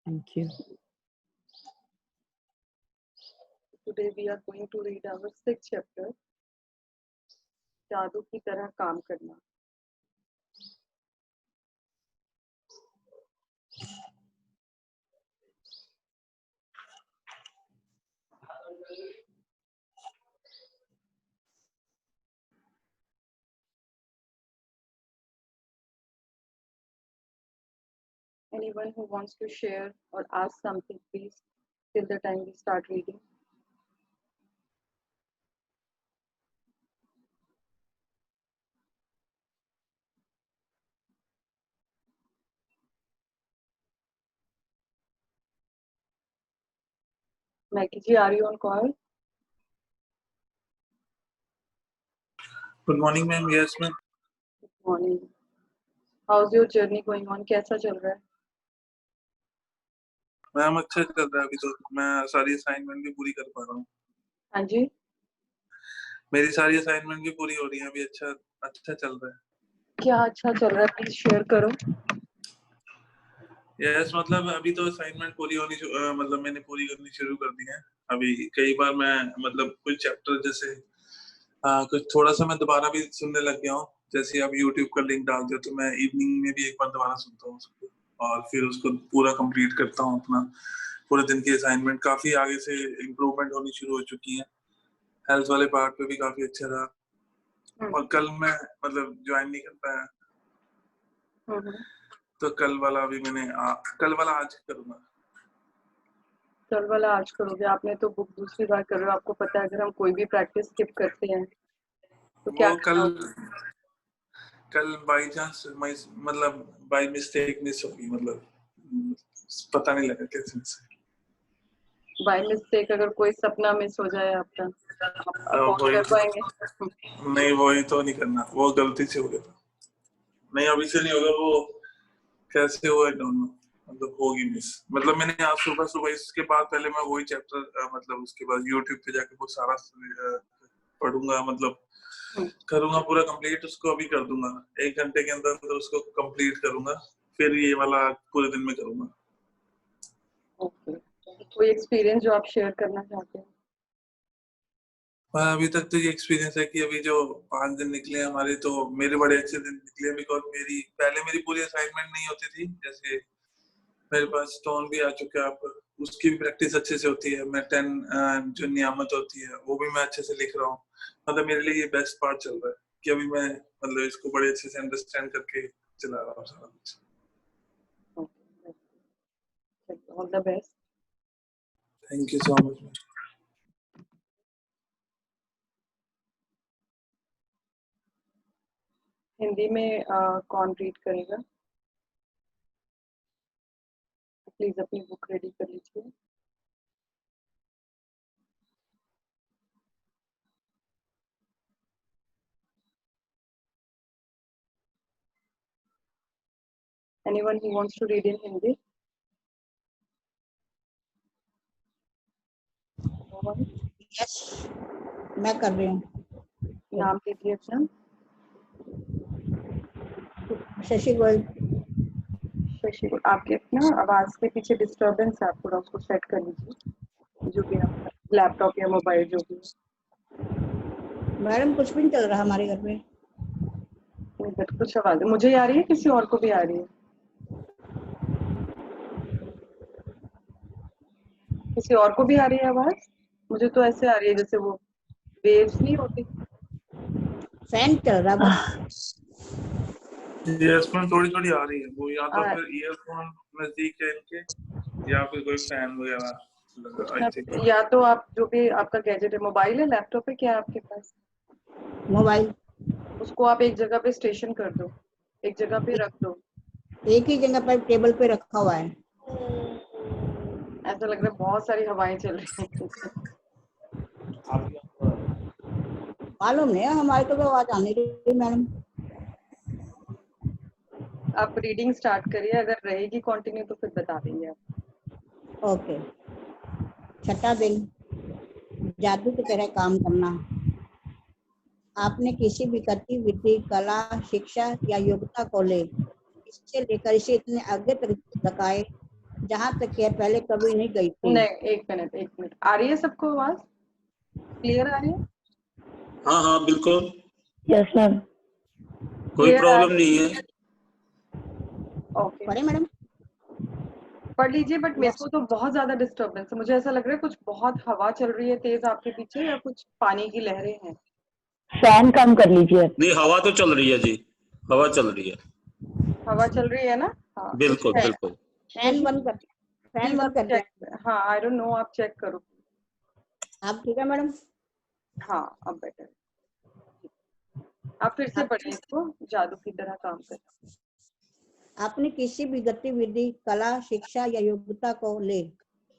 Thank you. Today we are going to read our 6th chapter, जादू की तरह काम करना. Anyone who wants to share or ask something, please, till the time we start reading. Maggie ji, are you on call? Good morning, ma'am. Yes, ma'am. Good morning. How's your journey going on? कैसा चल रहा है? Ma'am अच्छा चल रहा है अभी तो मैं सारी असाइनमेंट भी पूरी कर पा रहा हूँ. हाँ जी. मेरी सारी असाइनमेंट भी पूरी हो रही है अभी. अच्छा चल रहा है. क्या अच्छा चल रहा है? प्लीज शेयर करो. यस मतलब अभी तो असाइनमेंट पूरी होनी मतलब मैंने पूरी करनी शुरू कर दी है. अभी कई बार मैं मतलब कुछ चैप्टर जैसे कुछ थोड़ा सा मैं दोबारा भी सुनने लग गया हूँ. जैसे आप YouTube का लिंक डालते हो तो मैं इवनिंग में भी एक बार दोबारा सुनता हूँ उसको और फिर उसको पूरा कंप्लीट करता हूँ. अपना पूरे दिन की असाइनमेंट काफी आगे से इम्प्रूवमेंट होनी शुरू हो चुकी है. हेल्थ वाले पार्ट पे भी काफी अच्छा रहा. और कल मैं मतलब ज्वाइन नहीं कर पाया तो कल वाला आज करूंगा. कल वाला आज करोगे? आपने तो बुक दूसरी बार कर रहे हो. आपको पता है अगर हम कोई भी प्रैक्टिस स्किप करते हैं तो क्या कल बाई चांस मतलब बाई मिस्टेक मिस होगी. मतलब पता नहीं लगा कैसे मिस. बाय मिस्टेक अगर कोई सपना मिस हो जाए आपका, आप अफोर्ड कर पाएंगे? नहीं वही तो नहीं करना. वो गलती से हो गया. नहीं अभी से नहीं होगा. वो कैसे हुआ डोंट नो. मतलब होगी मिस. मतलब मैंने आज सुबह इसके बाद पहले मैं वही चैप्टर मतलब उसके बाद YouTube पे जाके वो सारा पढ़ूंगा. मतलब करूंगा पूरा कंप्लीट. उसको अभी कर दूंगा 1 घंटे के अंदर उसको कंप्लीट करूंगा. फिर ये वाला पूरे दिन में करूंगा. ओके. कोई एक्सपीरियंस जो आप शेयर करना चाहते हैं? अभी तक तो ये एक्सपीरियंस है कि अभी जो 5 दिन निकले हमारे तो मेरे बड़े अच्छे दिन निकले. बिकॉज मेरी पूरी असाइनमेंट नहीं होती थी. जैसे मेरे पास टोन भी आ चुका है. आप उसकी भी प्रैक्टिस अच्छे से होती है. मैं 10 जो नियामत होती है वो भी मैं अच्छे से लिख रहा हूँ. मतलब मेरे लिए ये बेस्ट पार्ट चल रहा है कि अभी मैं मतलब इसको बड़े अच्छे से अंडरस्टैंड करके चला रहा हूँ सारा कुछ. All the best. Thank you so much. Hindi में कौन रीड करेगा? प्लीज अपनी बुक रेडी कर लीजिए. Anyone who wants to read in Hindi? Yes, मैं कर रही हूँ. नाम लीजिए अपना. शशि गोयल. शशि गोयल. आपके ना आवाज के पीछे डिस्टरबेंस है. आप थोड़ा उसको सेट कर लीजिए. जो भी आपका लैपटॉप या मोबाइल जो भी. मैडम कुछ भी नहीं चल रहा हमारे घर में. कुछ आवाज मुझे आ रही है, किसी और को भी आ रही है? किसी और को भी आ रही है आवाज? मुझे तो ऐसे आ रही है जैसे वो वेव्स नहीं होती. फैन चल रहा बस. यस मैम थोड़ी आ रही है. वो या तो फिर ईयरफोन नजदीक है इनके या फिर कोई फैन वगैरह. या तो आप जो भी आपका गैजेट है, मोबाइल है, लैपटॉप है, क्या है आपके पास? मोबाइल. उसको आप एक जगह पे स्टेशन कर दो. एक जगह पे रख दो. एक ही जगह पर टेबल पे रखा हुआ है. ऐसा लग रहा है बहुत सारी हवाएं चल रही हैं. मालूम नहीं हमारे तो आवाज आने रही मैडम. आप रीडिंग स्टार्ट करिए. अगर रहेगी कंटिन्यू तो फिर बता देंगे आप. ओके. 6वां दिन, जादू की तरह काम करना. आपने किसी भी गतिविधि, कला, शिक्षा या योग्यता को इससे लेकर इसे इतने आगे तक धकाए जहाँ तक कि पहले कभी नहीं गई थी। नहीं, एक मिनट आ रही है सबको आवाज? क्लियर आ रही है? हाँ हाँ बिल्कुल, यस मैम। कोई Clear आ प्रॉब्लम रही नहीं है। ओके, पढ़े मैडम? पढ़ लीजिए। बट मेरे यस। को तो बहुत ज्यादा डिस्टरबेंस है, मुझे ऐसा लग रहा है कुछ बहुत हवा चल रही है तेज आपके पीछे, या कुछ पानी की लहरें हैं। फैन कम कर लीजिए। नहीं, हवा तो चल रही है जी, हवा चल रही है। हवा चल रही है ना? हाँ, कुछ बिल्कुल है। बिल्कुल। फैन बंद कर, फैन प्लीज बंद आप कर दिया। चेक, हाँ आई डोंट नो, आप चेक करो। आप ठीक है मैडम? हाँ अब बेटर। आप फिर से पढ़िए इसको, जादू की तरह काम कर। अपनी किसी भी गतिविधि, कला, शिक्षा या योग्यता को ले,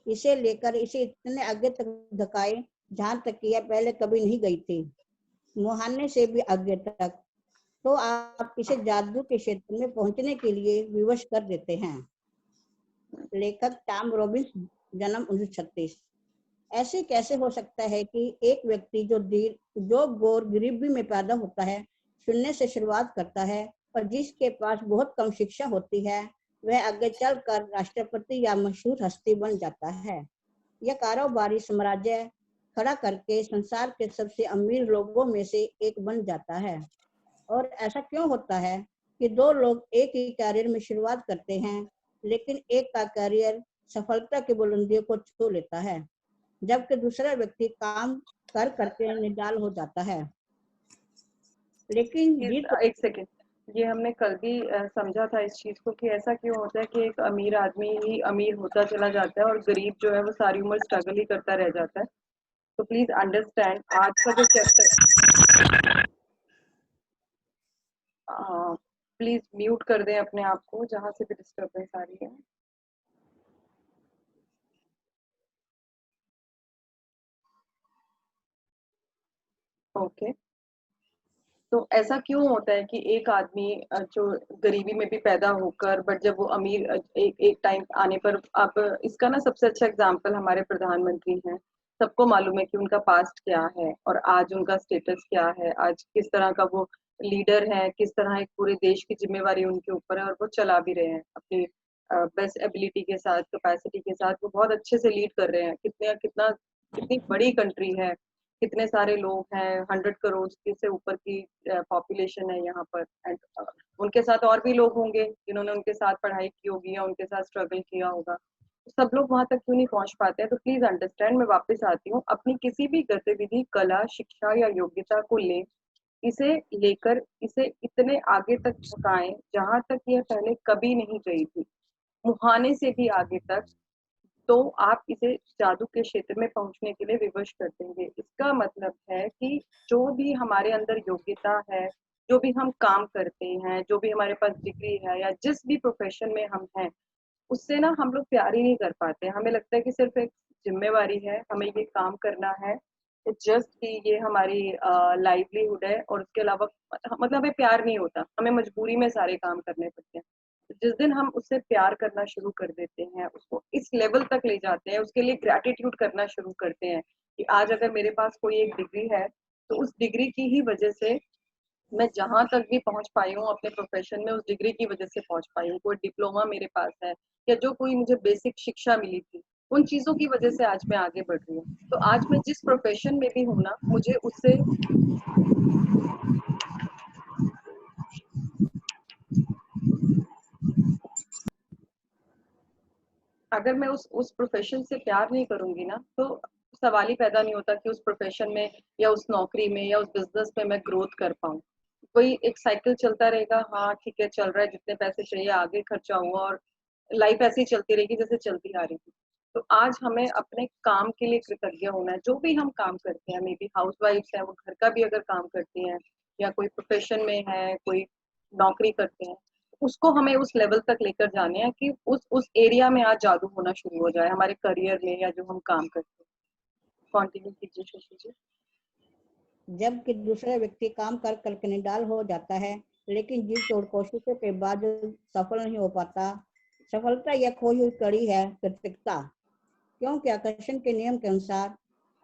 इसे लेकर इसे इतने आगे तक धकाए जहाँ तक कि यह पहले कभी नहीं गई थी, मुहाने से भी आगे तक, तो आप इसे जादू के क्षेत्र में पहुंचने के लिए विवश कर देते हैं। लेखक टॉम रॉबिन्स, जन्म 1936। ऐसे कैसे हो सकता है कि एक व्यक्ति जो गौर गरीबी में पैदा होता है, शून्य से शुरुआत करता है और जिसके पास बहुत कम शिक्षा होती है, वह आगे चलकर राष्ट्रपति या मशहूर हस्ती बन जाता है, यह कारोबारी साम्राज्य खड़ा करके संसार के सबसे अमीर लोगों में से एक बन जाता है। और ऐसा क्यों होता है कि दो लोग एक ही कैरियर में शुरुआत करते हैं, लेकिन एक का कैरियर सफलता की बुलंदियों को छू लेता है, जबकि दूसरा व्यक्ति काम कर करके निडाल हो जाता है। लेकिन एक सेकेंड, ये हमने कल भी समझा था इस चीज को कि ऐसा क्यों होता है कि एक अमीर आदमी ही अमीर होता चला जाता है और गरीब जो है वो सारी उम्र स्ट्रगल ही करता रह जाता है। तो प्लीज अंडरस्टैंड, आज का जो चैप्टर, प्लीज म्यूट कर दें अपने आप को जहां से भी डिस्टर्बेंस आ रही है। ओके, तो ऐसा क्यों होता है कि एक आदमी जो गरीबी में भी पैदा होकर, बट जब वो अमीर एक टाइम आने पर, आप इसका ना सबसे अच्छा एग्जांपल हमारे प्रधानमंत्री हैं। सबको मालूम है कि उनका पास्ट क्या है और आज उनका स्टेटस क्या है, आज किस तरह का वो लीडर है, किस तरह एक पूरे देश की जिम्मेवारी उनके ऊपर है और वो चला भी रहे हैं अपनी बेस्ट एबिलिटी के साथ, कैपेसिटी के साथ। वो बहुत अच्छे से लीड कर रहे हैं। कितनी बड़ी कंट्री है, कितने सारे लोग हैं, 100 करोड़ से ऊपर की पॉपुलेशन है यहाँ पर। एंड उनके साथ और भी लोग होंगे जिन्होंने उनके साथ पढ़ाई की होगी या उनके साथ स्ट्रगल किया होगा। सब लोग वहां तक क्यों नहीं पहुंच पाते हैं? तो प्लीज अंडरस्टैंड, मैं वापस आती हूँ, अपनी किसी भी गतिविधि, कला, शिक्षा या योग्यता को ले, इसे लेकर इसे इतने आगे तक झुकाएं जहां तक यह पहले कभी नहीं गई थी, मुहाने से भी आगे तक, तो आप इसे जादू के क्षेत्र में पहुंचने के लिए विवश कर देंगे। इसका मतलब है कि जो भी हमारे अंदर योग्यता है, जो भी हम काम करते हैं, जो भी हमारे पास डिग्री है, या जिस भी प्रोफेशन में हम हैं, उससे ना हम लोग प्यार ही नहीं कर पाते। हमें लगता है कि सिर्फ एक जिम्मेवारी है, हमें ये काम करना है, जस्ट कि ये हमारी लाइवलीहुड है, और उसके अलावा मतलब हमें प्यार नहीं होता, हमें मजबूरी में सारे काम करने पड़ते हैं। जिस दिन हम उससे प्यार करना शुरू कर देते हैं, उसको इस लेवल तक ले जाते हैं, उसके लिए ग्रैटिट्यूड करना शुरू करते हैं कि आज अगर मेरे पास कोई एक डिग्री है, तो उस डिग्री की ही वजह से मैं जहां तक भी पहुंच पाई हूँ अपने प्रोफेशन में, उस डिग्री की वजह से पहुंच पाई हूँ। कोई डिप्लोमा मेरे पास है या जो कोई मुझे बेसिक शिक्षा मिली थी, उन चीजों की वजह से आज मैं आगे बढ़ रही हूँ। तो आज मैं जिस प्रोफेशन में भी हूँ ना, मुझे उससे, अगर मैं उस प्रोफेशन से प्यार नहीं करूंगी ना, तो सवाल ही पैदा नहीं होता कि उस प्रोफेशन में या उस नौकरी में या उस बिजनेस में मैं ग्रोथ कर पाऊँ। कोई एक साइकिल चलता रहेगा, हाँ ठीक है चल रहा है, जितने पैसे चाहिए आगे खर्चा हुआ, और लाइफ ऐसी चलती रहेगी जैसे चलती आ रही थी। तो आज हमें अपने काम के लिए कृतज्ञ होना है। जो भी हम काम करते हैं, मे बी हाउस वाइफ्स है, वो घर का भी अगर काम करती हैं, या कोई प्रोफेशन में है, कोई नौकरी करते हैं, उसको हमें उस लेवल तक लेकर जाने हैं कि उस एरिया में आज जादू होना शुरू हो जाए हमारे करियर में, या जो हम काम करते हैं। कंटिन्यू कीजिए शशि जी। जबकि दूसरा व्यक्ति काम कर करके निडाल हो जाता है, लेकिन जी तोड़ कोशिशों के बाद सफल नहीं हो पाता। सफलता यह खोई हुई कड़ी है, कृतज्ञता, क्योंकि आकर्षण के नियम के अनुसार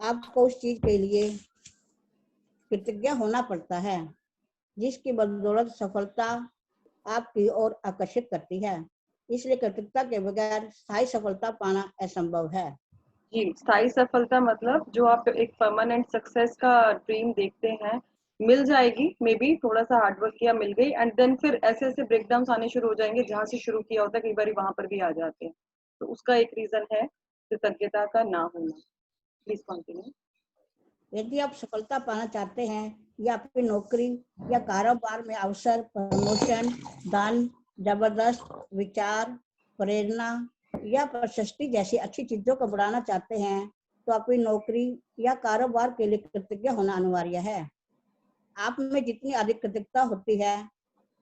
आपको उस चीज के लिए कृतज्ञ होना पड़ता है जिसकी बदौलत सफलता आपकी ओर आकर्षित करती है। इसलिए कृतज्ञता के बगैर स्थायी सफलता पाना असंभव है। जी, स्थायी सफलता मतलब जो आप एक परमानेंट सक्सेस का ड्रीम देखते हैं, मिल जाएगी, मे बी थोड़ा सा हार्डवर्क किया मिल गई, एंड देन फिर ऐसे ऐसे ब्रेकडाउन आने शुरू हो जाएंगे, जहां से शुरू किया होता है कई बार वहां पर भी आ जाते हैं। तो उसका एक रीजन है कृतज्ञता का ना होना। Please continue. यदि आप सफलता पाना चाहते हैं या अपनी नौकरी या कारोबार में अवसर, प्रमोशन, दान, जबरदस्त विचार, प्रेरणा या प्रशस्ति जैसी अच्छी चीजों को बढ़ाना चाहते हैं, तो अपनी नौकरी या कारोबार के लिए कृतज्ञ होना अनिवार्य है। आप में जितनी अधिक कृतज्ञता होती है,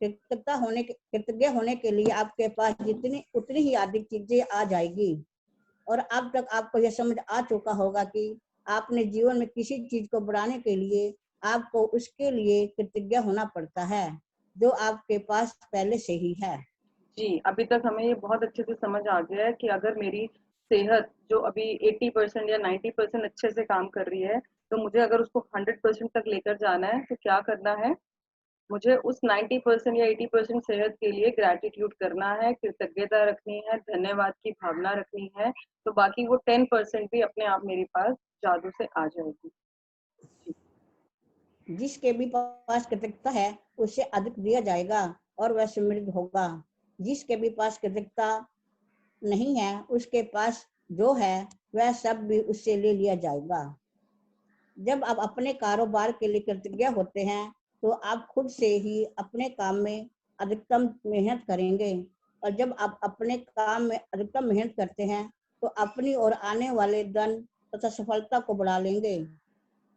कृतज्ञ होने के लिए आपके पास जितनी उतनी ही अधिक चीजें आ जाएगी। और अब तक आपको यह समझ आ चुका होगा कि आपने जीवन में किसी चीज को बढ़ाने के लिए आपको उसके लिए कृतज्ञ होना पड़ता है, जो आपके पास पहले से ही है। जी, अभी तक हमें ये बहुत अच्छे से समझ आ गया है कि अगर मेरी सेहत जो अभी 80% या 90% अच्छे से काम कर रही है, तो मुझे अगर उसको 100% तक लेकर जाना है तो क्या करना है? मुझे उस 90% या 80% सेहत के लिए ग्रैटिट्यूड करना है, कृतज्ञता रखनी है, धन्यवाद की भावना रखनी है, तो बाकी वो 10% भी अपने आप मेरे पास जादू से आ जाएगी। जिसके भी पास कृतज्ञता है उससे अधिक दिया जाएगा और वह समृद्ध होगा। जिसके भी पास कृतज्ञता नहीं है, उसके पास जो है वह सब भी उससे ले लिया जाएगा। जब आप अपने कारोबार के लिए कृतज्ञ होते हैं, तो आप खुद से ही अपने काम में अधिकतम मेहनत करेंगे, और जब आप अपने काम में अधिकतम मेहनत करते हैं, तो अपनी और आने वाले धन तथा सफलता को बढ़ा लेंगे।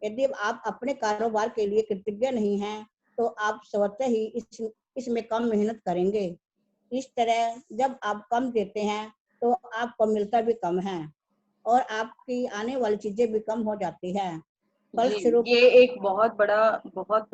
यदि आप अपने कारोबार के लिए कृतज्ञ नहीं हैं, तो आप स्वतः ही इसमें कम मेहनत करेंगे। इस तरह जब आप कम देते हैं, तो आपको मिलता भी कम है और आपकी आने वाली चीजें भी कम हो जाती है। जी, फलस्वरूप ये एक बहुत बड़ा, बहुत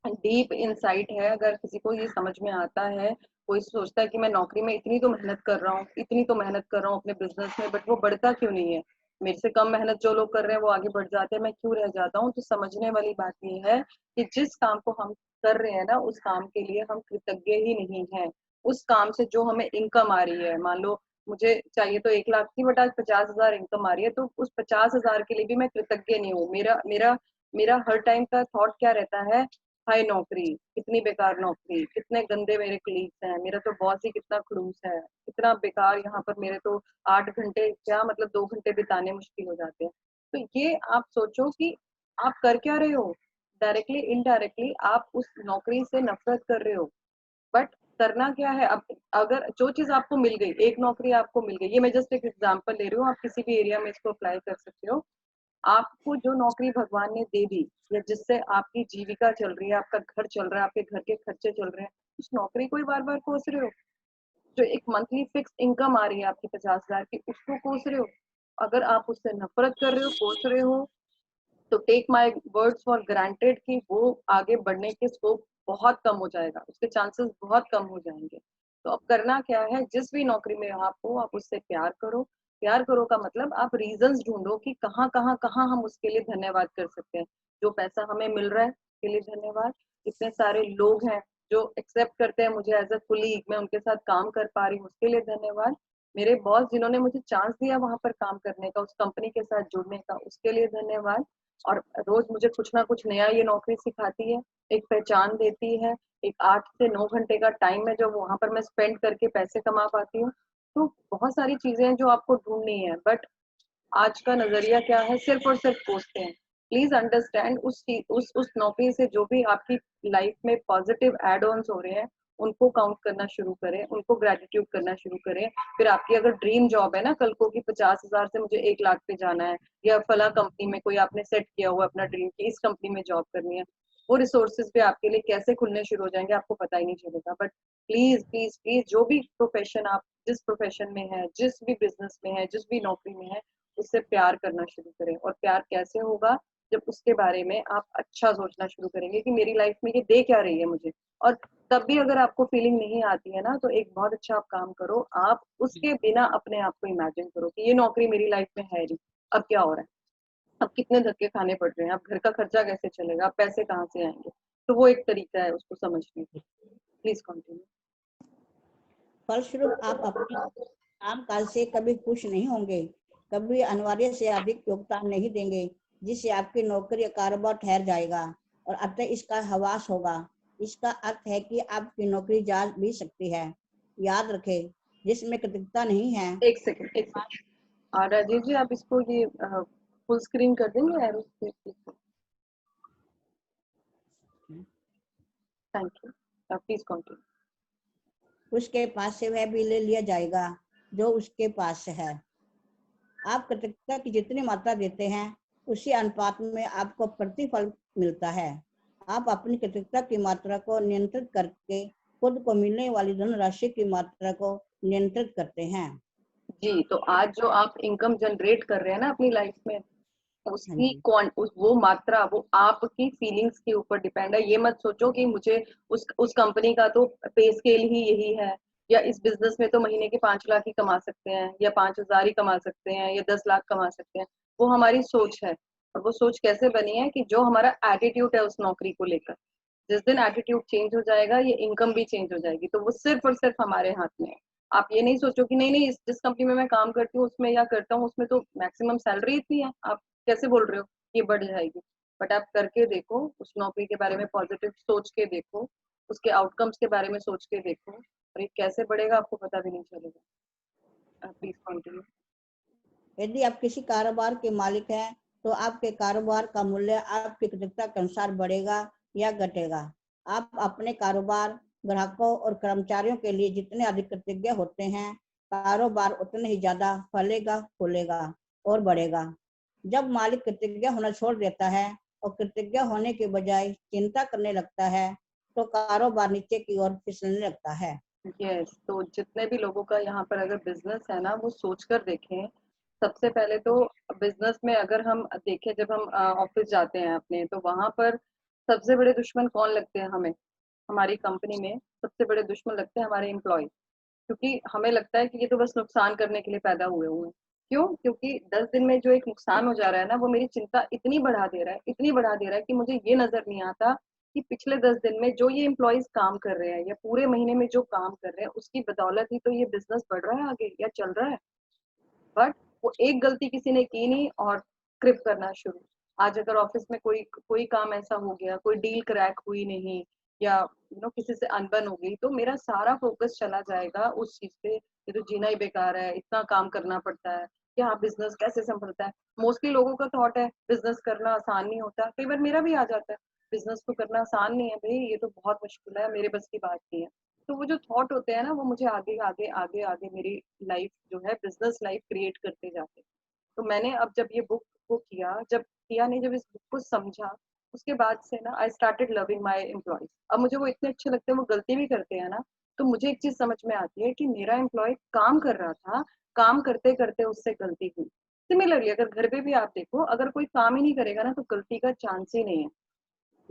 डीप इंसाइट है। अगर किसी को ये समझ में आता है, कोई सोचता है कि मैं नौकरी में इतनी तो मेहनत कर रहा हूँ, इतनी तो मेहनत कर रहा हूँ अपने बिजनेस में, बट वो बढ़ता क्यों नहीं है? मेरे से कम मेहनत जो लोग कर रहे हैं वो आगे बढ़ जाते हैं, मैं क्यों रह जाता हूँ? तो समझने वाली बात ये है कि जिस काम को हम कर रहे हैं ना, उस काम के लिए हम कृतज्ञ ही नहीं है। उस काम से जो हमें इनकम आ रही है, मान लो मुझे चाहिए तो 1 लाख की, बट आज 50,000 इनकम आ रही है, तो उस 50,000 के लिए भी मैं कृतज्ञ नहीं हूँ। मेरा मेरा मेरा हर टाइम का थॉट क्या रहता है? हाय नौकरी, कितनी बेकार नौकरी, कितने गंदे मेरे कलीग्स हैं, मेरा तो बॉस ही कितना खड़ूस है, कितना बेकार यहाँ पर मेरे तो 8 घंटे क्या मतलब 2 घंटे बिताने मुश्किल हो जाते हैं। तो ये आप सोचो कि आप कर क्या रहे हो? डायरेक्टली इनडायरेक्टली आप उस नौकरी से नफरत कर रहे हो। बट करना क्या है अब? अगर जो चीज आपको मिल गई, एक नौकरी आपको मिल गई, ये मैं जस्ट एक एग्जांपल ले रही हूँ, आप किसी भी एरिया में इसको अप्लाई कर सकते हो। आपको जो नौकरी भगवान ने दे दी, या जिससे आपकी जीविका चल रही है, आपका घर चल रहा है, आपके घर के खर्चे चल रहे हैं, उस नौकरी को ही बार बार कोस रहे हो। जो एक मंथली फिक्स इनकम आ रही है आपकी 50,000 की, उसको कोस रहे हो। अगर आप उससे नफरत कर रहे हो, कोस रहे हो, तो take my words for granted कि वो आगे बढ़ने के स्कोप बहुत कम हो जाएगा, उसके चांसेस बहुत कम हो जाएंगे। तो अब करना क्या है? जिस भी नौकरी में आप हो, आप उससे प्यार करो। प्यार करो का मतलब आप रीजंस ढूंढो कि कहाँ कहाँ कहाँ हम उसके लिए धन्यवाद कर सकते हैं। जो पैसा हमें मिल रहा है उसके लिए धन्यवाद। इतने सारे लोग हैं जो एक्सेप्ट करते हैं मुझे एज अ कुलीग, मैं उनके साथ काम कर पा रही हूँ, उसके लिए धन्यवाद। मेरे बॉस जिन्होंने मुझे चांस दिया वहां पर काम करने का, उस कंपनी के साथ जुड़ने का, उसके लिए धन्यवाद। और रोज मुझे कुछ ना कुछ नया ये नौकरी सिखाती है, एक पहचान देती है, एक 8 से 9 घंटे का टाइम है जो वहां पर मैं स्पेंड करके पैसे कमा पाती हूँ। तो बहुत सारी चीजें हैं जो आपको ढूंढनी है, बट आज का नजरिया क्या है? सिर्फ और सिर्फ पोस्टें हैं। प्लीज अंडरस्टैंड, उस नौकरी से जो भी आपकी लाइफ में पॉजिटिव एड ऑन्स हो रहे हैं, उनको काउंट करना शुरू करें, उनको ग्रेटिट्यूड करना शुरू करें। फिर आपकी अगर ड्रीम जॉब है ना कल को कि 50,000 से मुझे 1 लाख पे जाना है, या फला कंपनी में कोई आपने सेट किया हुआ अपना ड्रीम की इस कंपनी में जॉब करनी है, वो रिसोर्सेज पे आपके लिए कैसे खुलने शुरू हो जाएंगे आपको पता ही नहीं चलेगा। बट प्लीज प्लीज प्लीज, जो भी प्रोफेशन आप जिस प्रोफेशन में है, जिस भी बिजनेस में है, जिस भी नौकरी में है, उससे प्यार करना शुरू करें। और प्यार कैसे होगा? जब उसके बारे में आप अच्छा सोचना शुरू करेंगे कि मेरी लाइफ में ये दे क्या रही है मुझे। और तब भी अगर आपको फीलिंग नहीं आती है ना, तो एक बहुत अच्छा आप काम करो, आप उसके बिना अपने आप को इमेजिन करो कि ये नौकरी मेरी लाइफ में है नहीं, अब क्या हो रहा है, अब कितने धक्के खाने पड़ रहे हैं, अब घर का खर्चा कैसे चलेगा, अब पैसे कहाँ से आएंगे। तो वो एक तरीका है उसको समझने का। Please continue. फलस्वरूप आप अपने काम काज से कभी खुश नहीं होंगे, कभी अनिवार्य से अधिक योगदान नहीं देंगे, जिससे आपकी नौकरी या कारोबार ठहर जाएगा और अतः इसका हवास होगा। इसका अर्थ है कि आपकी नौकरी जा भी सकती है। याद रखें, जिसमें कृतज्ञता नहीं है। एक सेकंड। राजीव जी, आप इसको ये फुल स्क्रीन कर देंगे यार उसके। Thank you, please continue. उसके पास से वह भी ले लिया जाएगा जो उसके पास है। आप कृतज्ञता की जितनी मात्रा देते हैं, उसी अनुपात में आपको प्रतिफल मिलता है। आप अपनी कृतज्ञता की मात्रा को नियंत्रित करके खुद को मिलने वाली धनराशि की मात्रा को नियंत्रित करते हैं। जी, तो आज जो आप इनकम जनरेट कर रहे हैं ना अपनी लाइफ में, उसकी जी। वो मात्रा वो आपकी फीलिंग्स के ऊपर डिपेंड है। ये मत सोचो कि मुझे उस कंपनी का तो पे स्केल ही यही है, या इस बिजनेस में तो महीने के 5 लाख ही कमा सकते हैं, या 5,000 ही कमा सकते हैं, या 10 लाख कमा सकते हैं। वो हमारी सोच है। और वो सोच कैसे बनी है कि जो हमारा एटीट्यूड है उस नौकरी को लेकर, जिस दिन एटीट्यूड चेंज हो जाएगा, ये इनकम भी चेंज हो जाएगी। तो वो सिर्फ और सिर्फ हमारे हाथ में है। आप ये नहीं सोचो कि नहीं नहीं, जिस कंपनी में मैं काम करती हूँ उसमें या करता हूँ उसमें तो मैक्सिमम सैलरी इतनी है, आप कैसे बोल रहे हो ये बढ़ जाएगी। बट आप करके देखो, उस नौकरी के बारे में पॉजिटिव सोच के देखो, उसके आउटकम्स के बारे में सोच के देखो, और ये कैसे बढ़ेगा आपको पता भी नहीं चलेगा। Please continue. यदि आप किसी कारोबार के मालिक हैं, तो आपके कारोबार का मूल्य आपकी कृतज्ञता के अनुसार बढ़ेगा या घटेगा। आप अपने कारोबार, ग्राहकों और कर्मचारियों के लिए जितने अधिक कृतज्ञ होते हैं, कारोबार उतने ही ज्यादा फलेगा, फूलेगा और बढ़ेगा। जब मालिक कृतज्ञ होना छोड़ देता है और कृतज्ञ होने के बजाय चिंता करने लगता है, तो कारोबार नीचे की ओर फिसलने लगता है। यस, तो जितने भी लोगों का यहाँ पर अगर बिजनेस है ना, वो सोचकर देखें। सबसे पहले तो बिजनेस में अगर हम देखें, जब हम ऑफिस जाते हैं अपने, तो वहां पर सबसे बड़े दुश्मन कौन लगते हैं हमें? हमारी कंपनी में सबसे बड़े दुश्मन लगते हैं हमारे एम्प्लॉय, क्योंकि हमें लगता है कि ये तो बस नुकसान करने के लिए पैदा हुए हुए हैं। क्यों? क्योंकि 10 दिन में जो एक नुकसान हो जा रहा है ना, वो मेरी चिंता इतनी बढ़ा दे रहा है, इतनी बढ़ा दे रहा है कि मुझे ये नजर नहीं आता कि पिछले 10 दिन में जो ये एम्प्लॉयज काम कर रहे हैं, या पूरे महीने में जो काम कर रहे हैं, उसकी बदौलत ही तो ये बिजनेस बढ़ रहा है आगे या चल रहा है। बट वो एक गलती किसी ने की नहीं और क्रिप करना शुरू। आज अगर ऑफिस में कोई कोई काम ऐसा हो गया, कोई डील क्रैक हुई नहीं, या किसी से अनबन हो गई, तो मेरा सारा फोकस चला जाएगा उस चीज पे, ये तो जीना ही बेकार है, इतना काम करना पड़ता है, क्या बिजनेस कैसे संभलता है। मोस्टली लोगों का थॉट है बिजनेस करना आसान नहीं होता, कई बार मेरा भी आ जाता है बिजनेस तो करना आसान नहीं है भाई, ये तो बहुत मुश्किल है, मेरे बस की बात नहीं है। तो वो जो थॉट होते हैं ना, वो मुझे आगे आगे आगे आगे मेरी लाइफ जो है बिजनेस लाइफ क्रिएट करते जाते हैं। तो मैंने अब जब ये बुक को किया, जब किया नहीं, जब इस बुक को समझा, उसके बाद से ना I started loving my employees. अब मुझे वो इतने अच्छे लगते हैं, वो गलती भी करते हैं ना, तो मुझे एक चीज समझ में आती है कि मेरा एम्प्लॉय काम कर रहा था, काम करते करते उससे गलती हुई। सिमिलरली अगर घर पे भी आप देखो, अगर कोई काम ही नहीं करेगा ना, तो गलती का चांस ही नहीं है,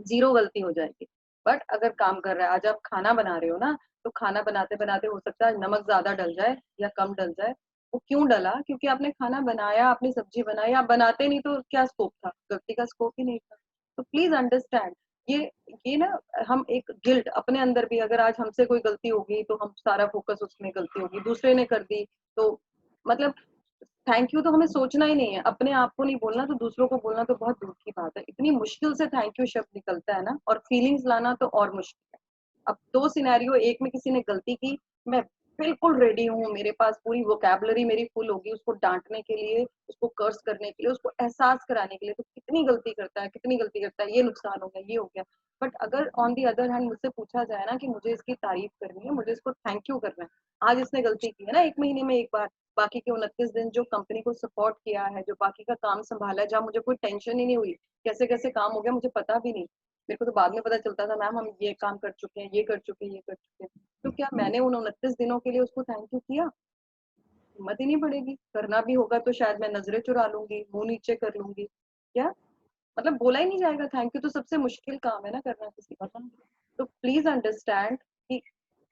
जीरो गलती हो जाएगी। बट अगर काम कर रहा है, आज आप खाना बना रहे हो ना, तो खाना बनाते बनाते हो सकता है नमक ज्यादा डल जाए या कम डल जाए। वो क्यों डला? क्योंकि आपने खाना बनाया, आपने सब्जी बनाई, आप बनाते नहीं तो क्या स्कोप था? गलती का स्कोप ही नहीं था। तो प्लीज अंडरस्टैंड ये ये ना, हम एक गिल्ट अपने अंदर भी, अगर आज हमसे कोई गलती होगी तो हम सारा फोकस उसमें, गलती होगी दूसरे ने कर दी तो मतलब थैंक यू तो हमें सोचना ही नहीं है, अपने आप को नहीं बोलना तो दूसरों को बोलना तो बहुत दूर की बात है। इतनी मुश्किल से थैंक यू शब्द निकलता है ना, और फीलिंग्स लाना तो और मुश्किल है। अब दो सिनेरियो, एक में किसी ने गलती की, मैं बिल्कुल रेडी हूँ, मेरे पास पूरी वोकैबुलरी मेरी फुल होगी उसको डांटने के लिए, उसको कर्स करने के लिए, उसको एहसास कराने के लिए, तो कितनी गलती करता है, कितनी गलती करता है, ये नुकसान हो गया, ये हो गया। बट अगर ऑन दी अदर हैंड मुझसे पूछा जाए ना कि मुझे इसकी तारीफ करनी है, मुझे इसको थैंक यू करना है, आज इसने गलती की है ना, 1 महीने में एक बार, बाकी के 29 दिन जो कंपनी को सपोर्ट किया है, जो बाकी का काम संभाला है, जहाँ मुझे कोई टेंशन ही नहीं हुई, कैसे कैसे काम हो गया मुझे पता भी नहीं, मेरे को तो बाद में पता चलता था मैम हम ये काम कर चुके हैं, ये कर चुके हैं, ये कर चुके हैं। तो क्या मैंने उन 29 दिनों के लिए उसको थैंक यू किया? हिम्मत ही नहीं पड़ेगी, करना भी होगा तो शायद मैं नजरें चुरा लूंगी, मुंह नीचे कर लूंगी, क्या मतलब बोला ही नहीं जाएगा। थैंक यू तो सबसे मुश्किल काम है ना करना किसी का। तो प्लीज अंडरस्टैंड कि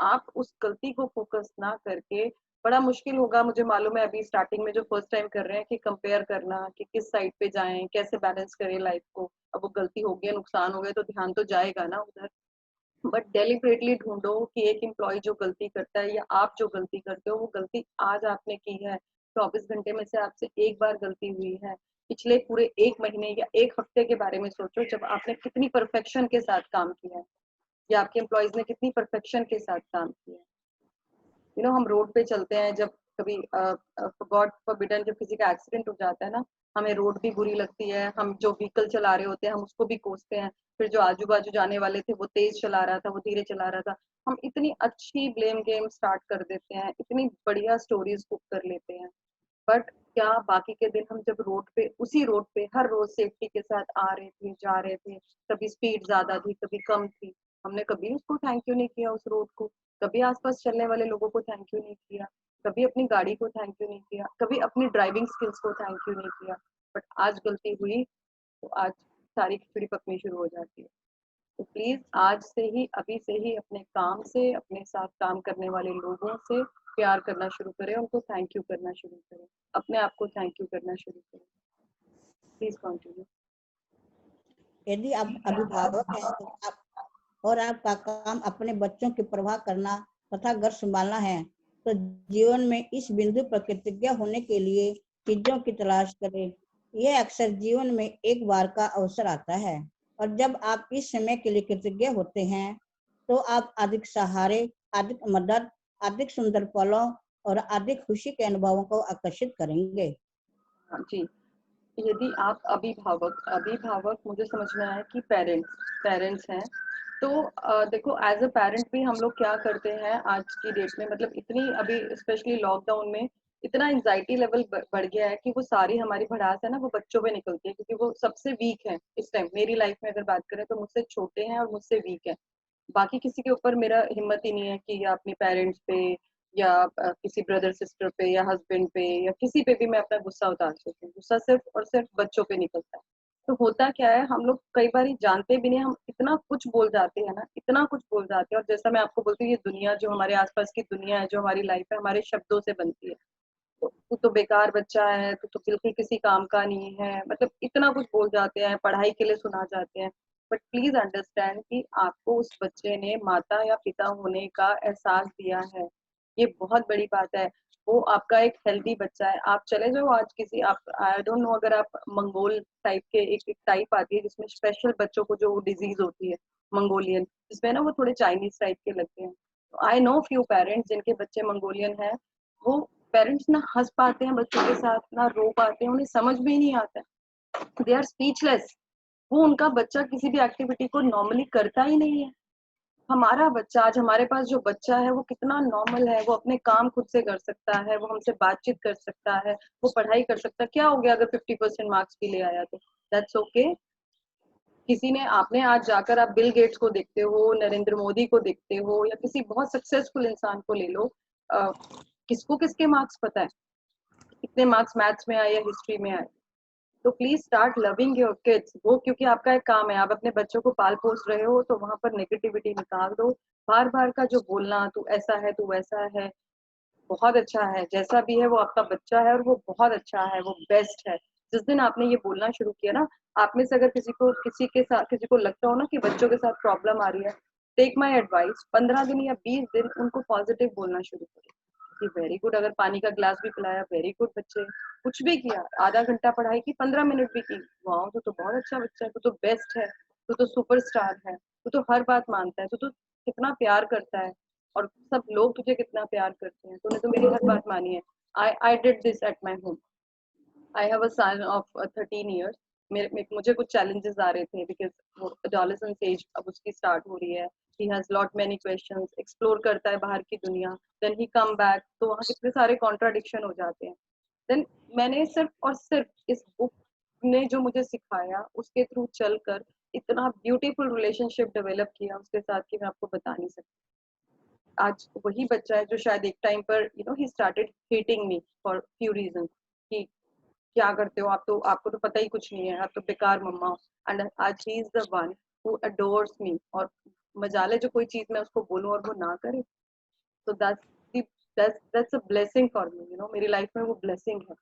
आप उस गलती को फोकस ना करके, बड़ा मुश्किल होगा मुझे मालूम है, अभी स्टार्टिंग में जो फर्स्ट टाइम कर रहे हैं कि कंपेयर करना कि किस साइड पे जाएं, कैसे बैलेंस करें लाइफ को। अब वो गलती हो गई, नुकसान हो गया तो ध्यान तो जाएगा ना उधर। बट डेलिबरेटली ढूंढो कि एक एम्प्लॉय जो गलती करता है या आप जो गलती करते हो वो गलती आज आपने की है, 24 घंटे में से आपसे एक बार गलती हुई है, पिछले पूरे एक महीने या एक हफ्ते के बारे में सोचो जब आपने कितनी परफेक्शन के साथ काम किया है या आपके एम्प्लॉयज ने कितनी परफेक्शन के साथ काम किया है। हम रोड पे चलते हैं, जब कभी गॉड फॉरबिडन जब किसी का एक्सीडेंट हो जाता है ना, हमें रोड भी बुरी लगती है, हम जो व्हीकल चला रहे होते हैं हम उसको भी कोसते हैं, फिर जो आजू बाजू जाने वाले थे वो तेज चला रहा था, वो धीरे चला रहा था, हम इतनी अच्छी ब्लेम गेम स्टार्ट कर देते हैं, इतनी बढ़िया स्टोरीज कुक कर लेते हैं। बट क्या बाकी के दिन हम जब रोड पे उसी रोड पे हर रोज सेफ्टी के साथ आ रहे थे जा रहे थे, कभी स्पीड ज्यादा थी कभी कम थी, हमने कभी उसको थैंक यू नहीं किया उस रोड को, कभी आसपास चलने वाले लोगों को थैंक यू नहीं किया, कभी अपनी गाड़ी को थैंक यू नहीं किया, कभी अपनी ड्राइविंग स्किल्स को थैंक यू नहीं किया। बट आज गलती हुई तो आज सारी खिचड़ी पकनी शुरू हो जाती है। तो प्लीज आज से ही अभी से ही अपने काम से अपने साथ काम करने वाले लोगों से प्यार करना शुरू करें, उनको थैंक यू करना शुरू करें, अपने आप को थैंक यू करना शुरू करें। Please continue. यदि आप अभिभावक हैं तो आपका काम अपने बच्चों की परवाह करना तथा घर संभालना है, तो जीवन में इस बिंदु पर कृतज्ञ होने के लिए चीजों की तलाश करें। यह अक्सर जीवन में एक बार का अवसर आता है, और जब आप इस समय के लिए कृतज्ञ होते हैं तो आप अधिक सहारे, अधिक मदद, अधिक सुंदर पलों और अधिक खुशी के अनुभवों को आकर्षित करेंगे। हाँ जी, यदि आप अभिभावक अभिभावक मुझे समझ में आया कि पेरेंट्स हैं, तो देखो एज अ पेरेंट भी हम लोग क्या करते हैं आज की डेट में, मतलब इतनी अभी स्पेशली लॉकडाउन में इतना एंजाइटी लेवल बढ़ गया है कि वो सारी हमारी भड़ास है ना वो बच्चों पे निकलती है, क्योंकि वो सबसे वीक है इस टाइम। मेरी लाइफ में अगर बात करें तो मुझसे छोटे हैं और मुझसे वीक है, बाकी किसी के ऊपर मेरा हिम्मत ही नहीं है कि या अपने पेरेंट्स पे या किसी ब्रदर सिस्टर पे या हस्बैंड पे या किसी पे भी मैं अपना गुस्सा उतार सकती हूँ। गुस्सा सिर्फ और सिर्फ बच्चों पे निकलता है। तो होता क्या है, हम लोग कई बार जानते भी नहीं, हम इतना कुछ बोल जाते हैं ना, इतना कुछ बोल जाते हैं। और जैसा मैं आपको बोलती हूँ, ये दुनिया जो हमारे आसपास की दुनिया है, जो हमारी लाइफ है, हमारे शब्दों से बनती है। तो तू तो बेकार बच्चा है, तू तो बिल्कुल किसी काम का नहीं है, मतलब इतना कुछ बोल जाते हैं, पढ़ाई के लिए सुना जाते हैं। बट प्लीज अंडरस्टैंड कि आपको उस बच्चे ने माता या पिता होने का एहसास दिया है, ये बहुत बड़ी बात है। वो आपका एक हेल्दी बच्चा है। आप चले जाओ आज किसी, आप आई डोंट नो, अगर आप मंगोल टाइप के एक टाइप आती है जिसमें स्पेशल बच्चों को जो डिजीज होती है मंगोलियन, जिसमें ना वो थोड़े चाइनीज टाइप के लगते हैं। आई नो फ्यू पेरेंट्स जिनके बच्चे मंगोलियन है, वो पेरेंट्स ना हंस पाते हैं बच्चों के साथ, ना रो पाते हैं, उन्हें समझ भी नहीं आता, दे आर स्पीचलेस। वो उनका बच्चा किसी भी एक्टिविटी को नॉर्मली करता ही नहीं है। हमारा बच्चा, आज हमारे पास जो बच्चा है वो कितना नॉर्मल है, वो अपने काम खुद से कर सकता है, वो हमसे बातचीत कर सकता है, वो पढ़ाई कर सकता है। क्या हो गया अगर 50% मार्क्स भी ले आया तो दैट्स ओके। किसी ने, आपने आज जाकर आप बिल गेट्स को देखते हो, नरेंद्र मोदी को देखते हो, या किसी बहुत सक्सेसफुल इंसान को ले लो, किसको किसके मार्क्स पता है, कितने मार्क्स मैथ्स में आए या हिस्ट्री में आए। तो please start loving your kids. वो क्योंकि आपका एक काम है, आप अपने बच्चों को पाल पोस रहे हो, तो वहां पर नेगेटिविटी निकाल दो। बार बार का जो बोलना तू ऐसा है तू वैसा है, बहुत अच्छा है जैसा भी है, वो आपका बच्चा है और वो बहुत अच्छा है, वो बेस्ट है। जिस दिन आपने ये बोलना शुरू किया ना, आप में से अगर किसी के साथ किसी को लगता हो ना कि बच्चों के साथ प्रॉब्लम आ रही है, टेक माई एडवाइस, 15 दिन या 20 दिन उनको पॉजिटिव बोलना शुरू करो कि वेरी गुड। अगर पानी का ग्लास भी पिलाया, वेरी गुड बच्चे, कुछ भी किया, आधा घंटा पढ़ाई की, 15 मिनट भी की, वाह तू तो बहुत अच्छा बच्चा है, तू तो बेस्ट है, तू तो सुपरस्टार है, तू तो हर बात मानता है, तू तो कितना प्यार करता है, और सब लोग तुझे कितना प्यार करते हैं, तूने तो मेरी हर बात मानी है। I did this at my home. I have a son of 13 years। मुझे कुछ चैलेंजेस आ रहे थे बिकॉज वो एडोलेसेंस एज अब उसकी स्टार्ट हो रही है। He has lot many questions, explore करता है बाहर की दुनिया, देन ही कम बैक, तो वहाँ कितने सारे कॉन्ट्राडिक्शन हो जाते हैं। देन मैंने सिर्फ और सिर्फ इस बुक ने जो मुझे सिखाया उसके थ्रू चलकर इतना ब्यूटीफुल रिलेशनशिप डेवलप किया उसके साथ कि मैं आपको बता नहीं सकती। आज वही बच्चा है जो शायद एक टाइम पर he started hating me for few reasons कि क्या करते हो आप, तो आपको तो पता ही कुछ नहीं है, आप तो बेकार मम्मा हो। एंड आज he is the one who adores me. और मजाले जो कोई चीज मैं उसको बोलूं और वो ना करे, तो that's a blessing for me, मेरी लाइफ में वो ब्लेसिंग है।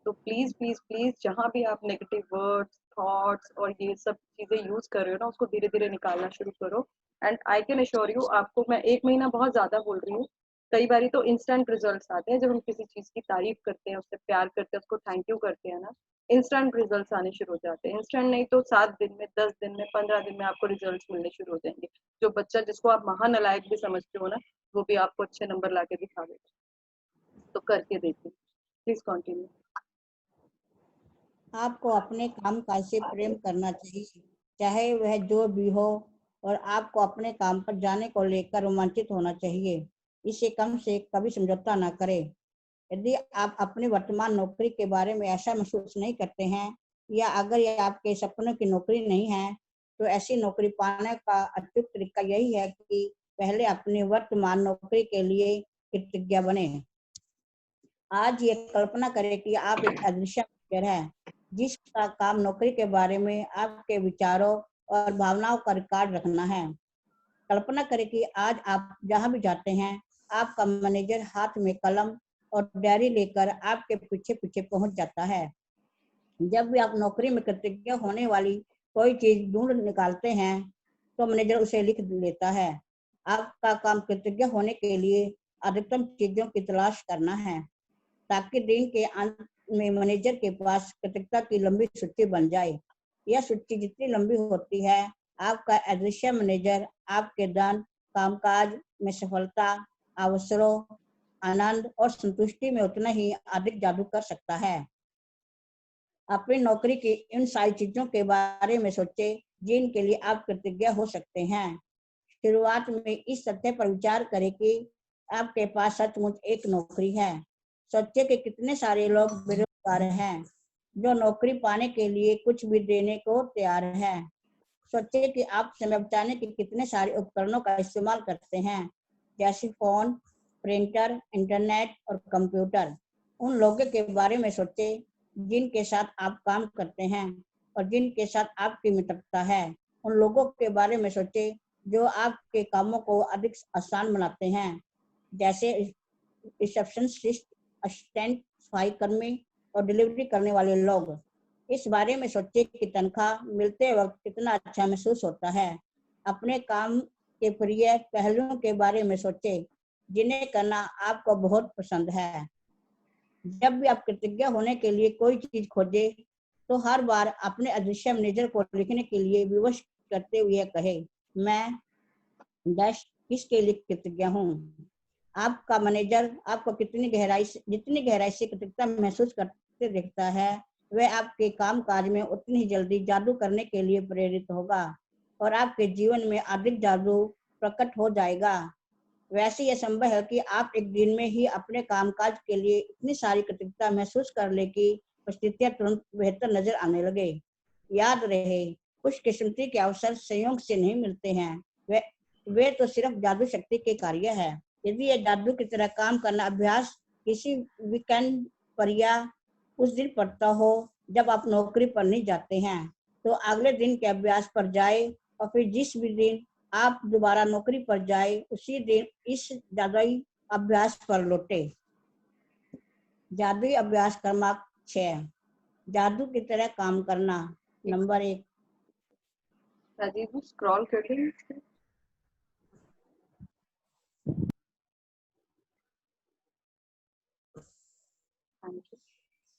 तो प्लीज प्लीज प्लीज, जहां भी आप नेगेटिव वर्ड्स, थॉट्स और ये सब चीजें यूज कर रहे हो ना, उसको धीरे धीरे निकालना शुरू करो। And I can assure you, आपको मैं 1 महीना बहुत ज्यादा बोल रही हूँ, कई बारी तो इंस्टेंट रिजल्ट्स आते हैं जब हम किसी चीज की तारीफ करते हैं, उससे प्यार करते हैं, उसको थैंक यू करते हैं ना, इंस्टेंट रिजल्ट्स आने शुरू हो जाते हैं। इंस्टेंट नहीं तो 7 दिन में, 10 दिन में, 15 दिन में आपको रिजल्ट्स मिलने शुरू हो जाएंगे। जो बच्चा जिसको आप महानालायक भी समझते हो ना, वो भी आपको अच्छे नंबर ला के दिखा देगा। तो करके देखिए, प्लीज कंटिन्यू। आपको अपने काम काज से प्रेम करना चाहिए, चाहे वह जो भी हो, और आपको अपने काम पर जाने को लेकर रोमांचित होना चाहिए। इससे कम से कभी समझौता न करें। यदि आप अपनी वर्तमान नौकरी के बारे में ऐसा महसूस नहीं करते हैं, या अगर यह आपके सपनों की नौकरी नहीं है, तो ऐसी नौकरी पाने का अचूक तरीका यही है कि पहले अपनी वर्तमान नौकरी के लिए कृतज्ञ बने। आज ये कल्पना करें कि आप एक अदृश्य मैनेजर हैं, जिसका काम नौकरी के बारे में आपके विचारों और भावनाओं का रिकॉर्ड रखना है। कल्पना करें कि आज आप जहां भी जाते हैं, आपका मैनेजर हाथ में कलम और डायरी लेकर आपके पीछे पीछे पहुंच जाता है। जब भी आप नौकरी में कृतज्ञ होने वाली कोई चीज ढूंढ निकालते हैं, तो मैनेजर उसे लिख लेता है। आपका काम कृतज्ञ होने के लिए अधिकतम चीजों की तलाश करना है, ताकि दिन के अंत में मैनेजर के पास कृतज्ञता की लंबी सूची बन जाए। यह सूची जितनी लंबी होती है, आपका अदृश्य मैनेजर आपके धन, कामकाज में सफलता, अवसरों, आनंद और संतुष्टि में उतना ही अधिक जादू कर सकता है। अपनी नौकरी की इन सारी चीजों के बारे में सोचें जिनके लिए आप कृतज्ञ हो सकते हैं। शुरुआत में इस तथ्य पर विचार करें कि आपके पास सचमुच एक नौकरी है। सोचें कि कितने सारे लोग बेरोजगार हैं, जो नौकरी पाने के लिए कुछ भी देने को तैयार हैं। सोचें कि आप समय बचाने के कितने सारे उपकरणों का इस्तेमाल करते हैं, जैसे फोन, प्रिंटर, इंटरनेट और कंप्यूटर। उन लोगों के बारे में सोचें जिनके साथ आप काम करते हैं और जिनके साथ आपकी मित्रता है। उन लोगों के बारे में सोचें जो आपके कामों को अधिक आसान बनाते हैं, जैसे रिसेप्शनिस्ट, असिस्टेंट, सफाई कर्मी और डिलीवरी करने वाले लोग। इस बारे में सोचें कि तनख्वाह मिलते वक्त कितना अच्छा महसूस होता है। अपने काम के प्रिय पहलुओं के बारे में सोचें जिन्हें करना आपको बहुत पसंद है। जब भी आप कृतज्ञ होने के लिए कोई चीज खोजे, तो हर बार अपने अदृश्य मैनेजर को लिखने के लिए विवश करते हुए कहे, मैं डैश किसके लिए कृतज्ञ हूँ। आपका मैनेजर आपको जितनी गहराई से कृतज्ञता महसूस करते दिखता है, वह आपके काम काज में उतनी ही जल्दी जादू करने के लिए प्रेरित होगा और आपके जीवन में अधिक जादू प्रकट हो जाएगा। वैसे यह संभव है कि आप एक दिन में ही अपने कामकाज के लिए इतनी सारी कृतज्ञता महसूस कर ले कि परिस्थितियां तुरंत बेहतर नजर आने लगे। याद रहे, खुशकिस्मती के अवसर संयोग से नहीं मिलते हैं, वे तो सिर्फ जादू शक्ति के कार्य है। यदि यह जादू की तरह काम करना अभ्यास किसी वीकेंड पर या उस दिन पड़ता हो जब आप नौकरी पर नहीं जाते हैं, तो अगले दिन के अभ्यास पर जाए और फिर जिस भी दिन आप दोबारा नौकरी पर जाए, उसी दिन इस जादुई अभ्यास पर लौटे। जादुई अभ्यास क्रमांक 6, जादू की तरह काम करना। नंबर 1, राजीव स्क्रॉल कर लें।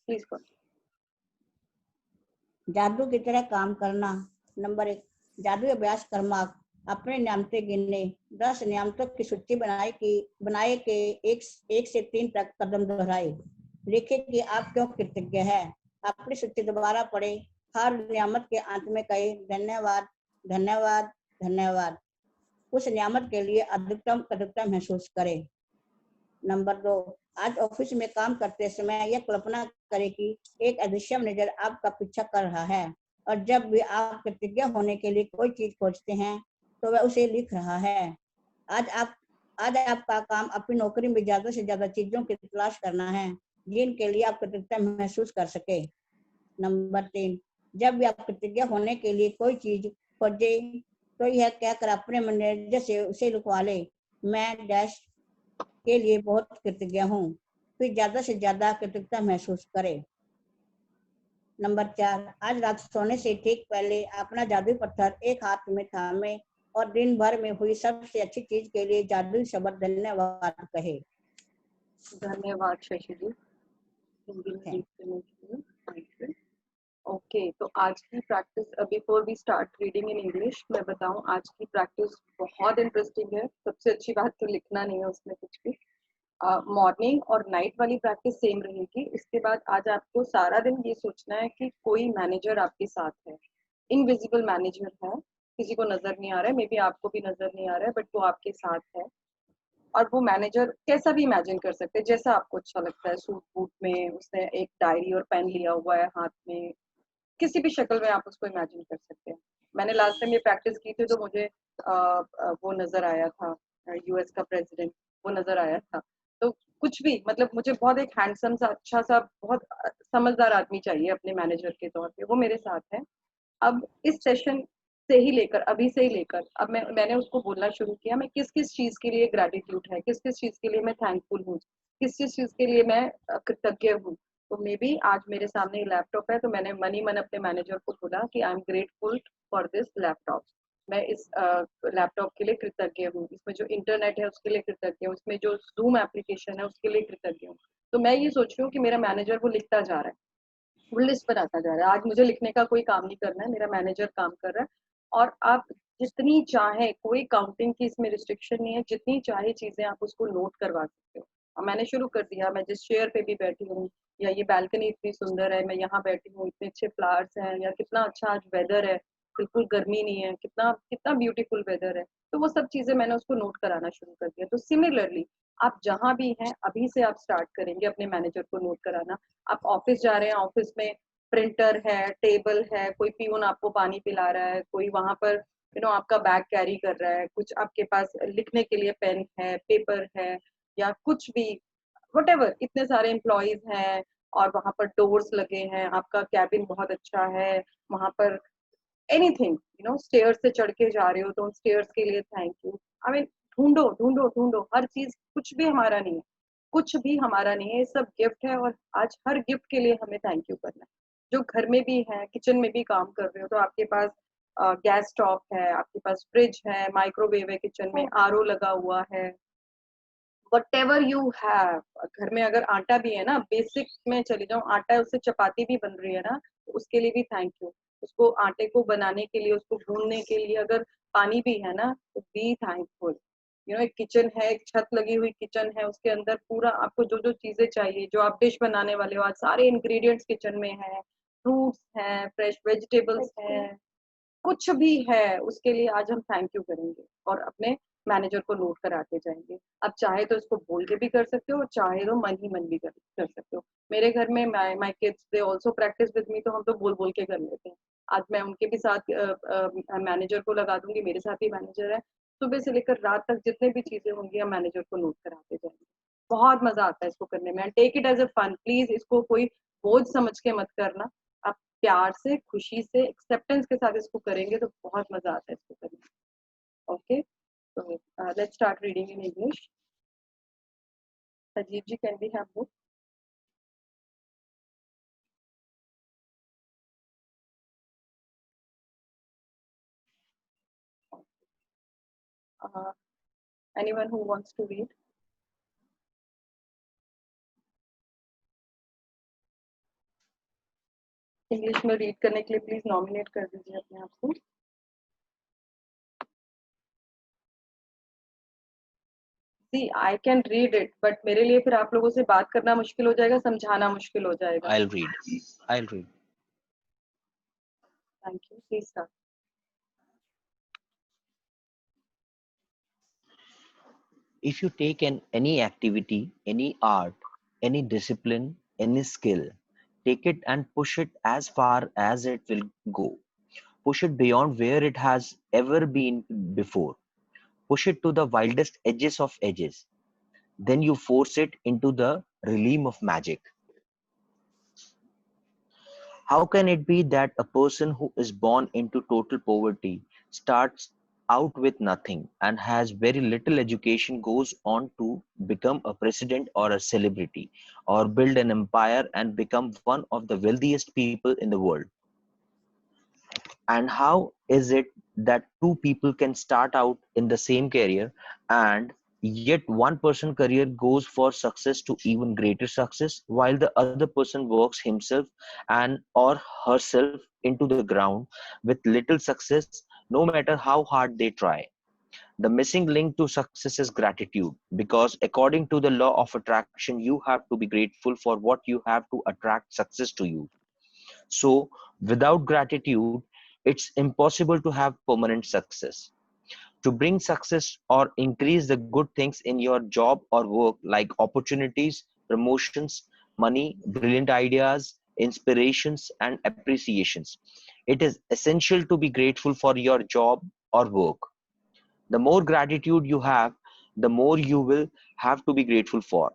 प्लीज जादू की तरह काम करना। नंबर 1, जादुई अभ्यास क्रमांक। अपने नियमते गिनने। 10 नियमतों की सूची बनाए के 1 से 3 तक कदम दोहराए। लिखे कि आप क्यों कृतज्ञ है। अपनी सूची दोबारा पढ़े। हर नियामत के अंत में कहे, धन्यवाद, धन्यवाद, धन्यवाद। उस नियामत के लिए अधिकतम कृतज्ञता महसूस करें। नंबर 2, आज ऑफिस में काम करते समय यह कल्पना करें कि एक अदृश्य मैनेजर आपका पीछा कर रहा है और जब भी आप कृतज्ञ होने के लिए कोई चीज खोजते हैं, तो वह उसे लिख रहा है। आज आपका काम अपनी नौकरी में ज्यादा से ज्यादा चीजों की तलाश करना है जिनके लिए आप कृतज्ञता महसूस कर सके। नंबर 3, जब भी आप कृतज्ञ होने के लिए कोई चीज खोजे, तो यह कहकर अपने मैनेजर से उसे लिखवा ले, मैं डैश के लिए बहुत कृतज्ञ हूँ। फिर ज्यादा से ज्यादा कृतज्ञता महसूस करें। नंबर 4, आज रात सोने से ठीक पहले अपना जादुई पत्थर एक हाथ में थामे और दिन भर में हुई सबसे अच्छी चीज के लिए जादुई शब्द धन्यवाद कहे। धन्यवाद शशि जी हिंदी में Thank रीड करने के लिए। Thank you. ओके, तो आज की practice, before we start reading in English, मैं बताऊं आज की प्रैक्टिस बहुत इंटरेस्टिंग है। सबसे अच्छी बात तो लिखना नहीं है उसमें कुछ भी। मॉर्निंग और नाइट वाली प्रैक्टिस सेम रहेगी। इसके बाद आज आपको सारा दिन ये सोचना है कि कोई मैनेजर आपके साथ है, इनविजिबल मैनेजर है, किसी को नजर नहीं आ रहा है, मे बी आपको भी नजर नहीं आ रहा है, बट वो आपके साथ है। और वो मैनेजर कैसा भी इमेजिन कर सकते हैं, जैसा आपको अच्छा लगता है। सूट बूट में उसने एक डायरी और पेन लिया हुआ है हाथ में, किसी भी शक्ल में आप उसको इमेजिन कर सकते हैं। मैंने लास्ट टाइम ये प्रैक्टिस की थी तो मुझे वो नजर आया था, यूएस का प्रेसिडेंट वो नजर आया था। तो कुछ भी, मतलब मुझे बहुत एक हैंडसम सा, अच्छा सा, बहुत समझदार आदमी चाहिए अपने मैनेजर के तौर पे, वो मेरे साथ है। अब इस सेशन से ही लेकर, अभी से ही लेकर, अब मैंने उसको बोलना शुरू किया, मैं किस किस चीज के लिए ग्रेटिट्यूड है, किस किस चीज के लिए मैं थैंकफुल हूँ, किस किस चीज के लिए मैं कृतज्ञ हूँ। तो मे बी आज मेरे सामने लैपटॉप है, तो मैंने मन ही मन अपने मैनेजर को बोला कि I am grateful for this laptop. मैं इस लैपटॉप के लिए कृतज्ञ हूँ, इसमें जो इंटरनेट है उसके लिए कृतज्ञ हूँ, इसमें जो जूम एप्लीकेशन है उसके लिए कृतज्ञ हूँ। तो मैं ये सोच रही हूँ कि मेरा मैनेजर वो लिखता जा रहा है, वो लिस्ट पर आता जा रहा है। आज मुझे लिखने का कोई काम नहीं करना है, मेरा मैनेजर काम कर रहा है। और आप जितनी चाहे, कोई काउंटिंग की इसमें रिस्ट्रिक्शन नहीं है, जितनी चाहे चीजें आप उसको नोट करवा सकते हो। और मैंने शुरू कर दिया, मैं जिस चेयर पे भी बैठी हूँ, या ये बैल्कनी इतनी सुंदर है, मैं यहाँ बैठी हूँ, इतने अच्छे फ्लावर्स हैं, या कितना अच्छा आज वेदर है, बिल्कुल गर्मी नहीं है, कितना कितना ब्यूटीफुल वेदर है। तो वो सब चीजें मैंने उसको नोट कराना शुरू कर दिया। तो सिमिलरली आप जहां भी हैं, अभी से आप स्टार्ट करेंगे अपने मैनेजर को नोट कराना। आप ऑफिस जा रहे हैं, ऑफिस में प्रिंटर है, टेबल है, कोई पियून आपको पानी पिला रहा है, कोई वहां पर आपका बैग कैरी कर रहा है, कुछ आपके पास लिखने के लिए पेन है, पेपर है, या कुछ भी, वटेवर, इतने सारे एम्प्लॉयज हैं, और वहां पर डोर्स लगे हैं, आपका कैबिन बहुत अच्छा है वहां पर, एनीथिंग, स्टेयर्स से चढ़ के जा रहे हो तो उन स्टेयर्स के लिए थैंक यू। आई मीन, ढूंढो ढूंढो ढूंढो, हर चीज, कुछ भी हमारा नहीं है, कुछ भी हमारा नहीं है, ये सब गिफ्ट है। और आज हर गिफ्ट के लिए हमें थैंक यू करना है। जो घर में भी है, किचन में भी काम कर रहे हो, तो आपके पास गैस स्टोव है, आपके पास फ्रिज है, माइक्रोवेव है, किचन में आरओ लगा हुआ है, whatever you have। घर में अगर आटा भी है ना, बेसिक में चली जाऊं, आटा है, उससे चपाती भी बन रही है ना, तो उसके लिए भी थैंक यू। उसको आटे को बनाने के लिए, उसको भूनने के लिए अगर पानी भी है ना, तो बी थैंकफुल। एक किचन है, एक छत लगी हुई किचन है, उसके अंदर पूरा आपको जो जो चीजें चाहिए, जो आप डिश बनाने वाले हो, आज सारे इंग्रेडिएंट्स किचन में है, फ्रूट्स हैं, फ्रेश वेजिटेबल्स हैं, कुछ भी है, उसके लिए आज हम थैंक यू करेंगे और अपने मैनेजर को नोट कराते जाएंगे। अब चाहे तो इसको बोल के भी कर सकते हो, चाहे तो मन ही मन भी कर सकते हो। मेरे घर में my kids they also practice with me, तो हम तो बोल बोल के कर लेते हैं। आज मैं उनके भी साथ मैनेजर को लगा दूंगी, मेरे साथ ही मैनेजर है। सुबह से लेकर रात तक जितने भी चीजें होंगी हम मैनेजर को नोट कराते जाएंगे। बहुत मजा आता है इसको करने में। Take it as a fun, please इसको कोई बोझ समझ के मत करना। आप प्यार से, खुशी से, एक्सेप्टेंस के साथ इसको करेंगे तो बहुत मजा आता है इसको करने में। ओके, तो let's start reading in English. Sajeev ji, can we have book? Anyone who wants to read? English में रीड करने के लिए प्लीज नॉमिनेट कर दीजिए अपने आप को। See, I can read it, but मेरे लिए फिर आप लोगों से बात करना मुश्किल हो जाएगा, समझाना मुश्किल हो जाएगा। I'll read. Thank you, please start. If you take any activity, any art, any discipline, any skill, take it and push it as far as it will go. Push it beyond where it has ever been before. Push it to the wildest edges of edges. Then you force it into the realm of magic. How can it be that a person who is born into total poverty, starts out with nothing, and has very little education goes on to become a president or a celebrity, or build an empire and become one of the wealthiest people in the world? And how is it that two people can start out in the same career, and yet one person career goes for success to even greater success, while the other person works himself and or herself into the ground with little success, no matter how hard they try. The missing link to success is gratitude, because according to the law of attraction, you have to be grateful for what you have to attract success to you. So, without gratitude, it's impossible to have permanent success. To bring success or increase the good things in your job or work, like opportunities, promotions, money, brilliant ideas, inspirations, and appreciations, it is essential to be grateful for your job or work. The more gratitude you have, the more you will have to be grateful for.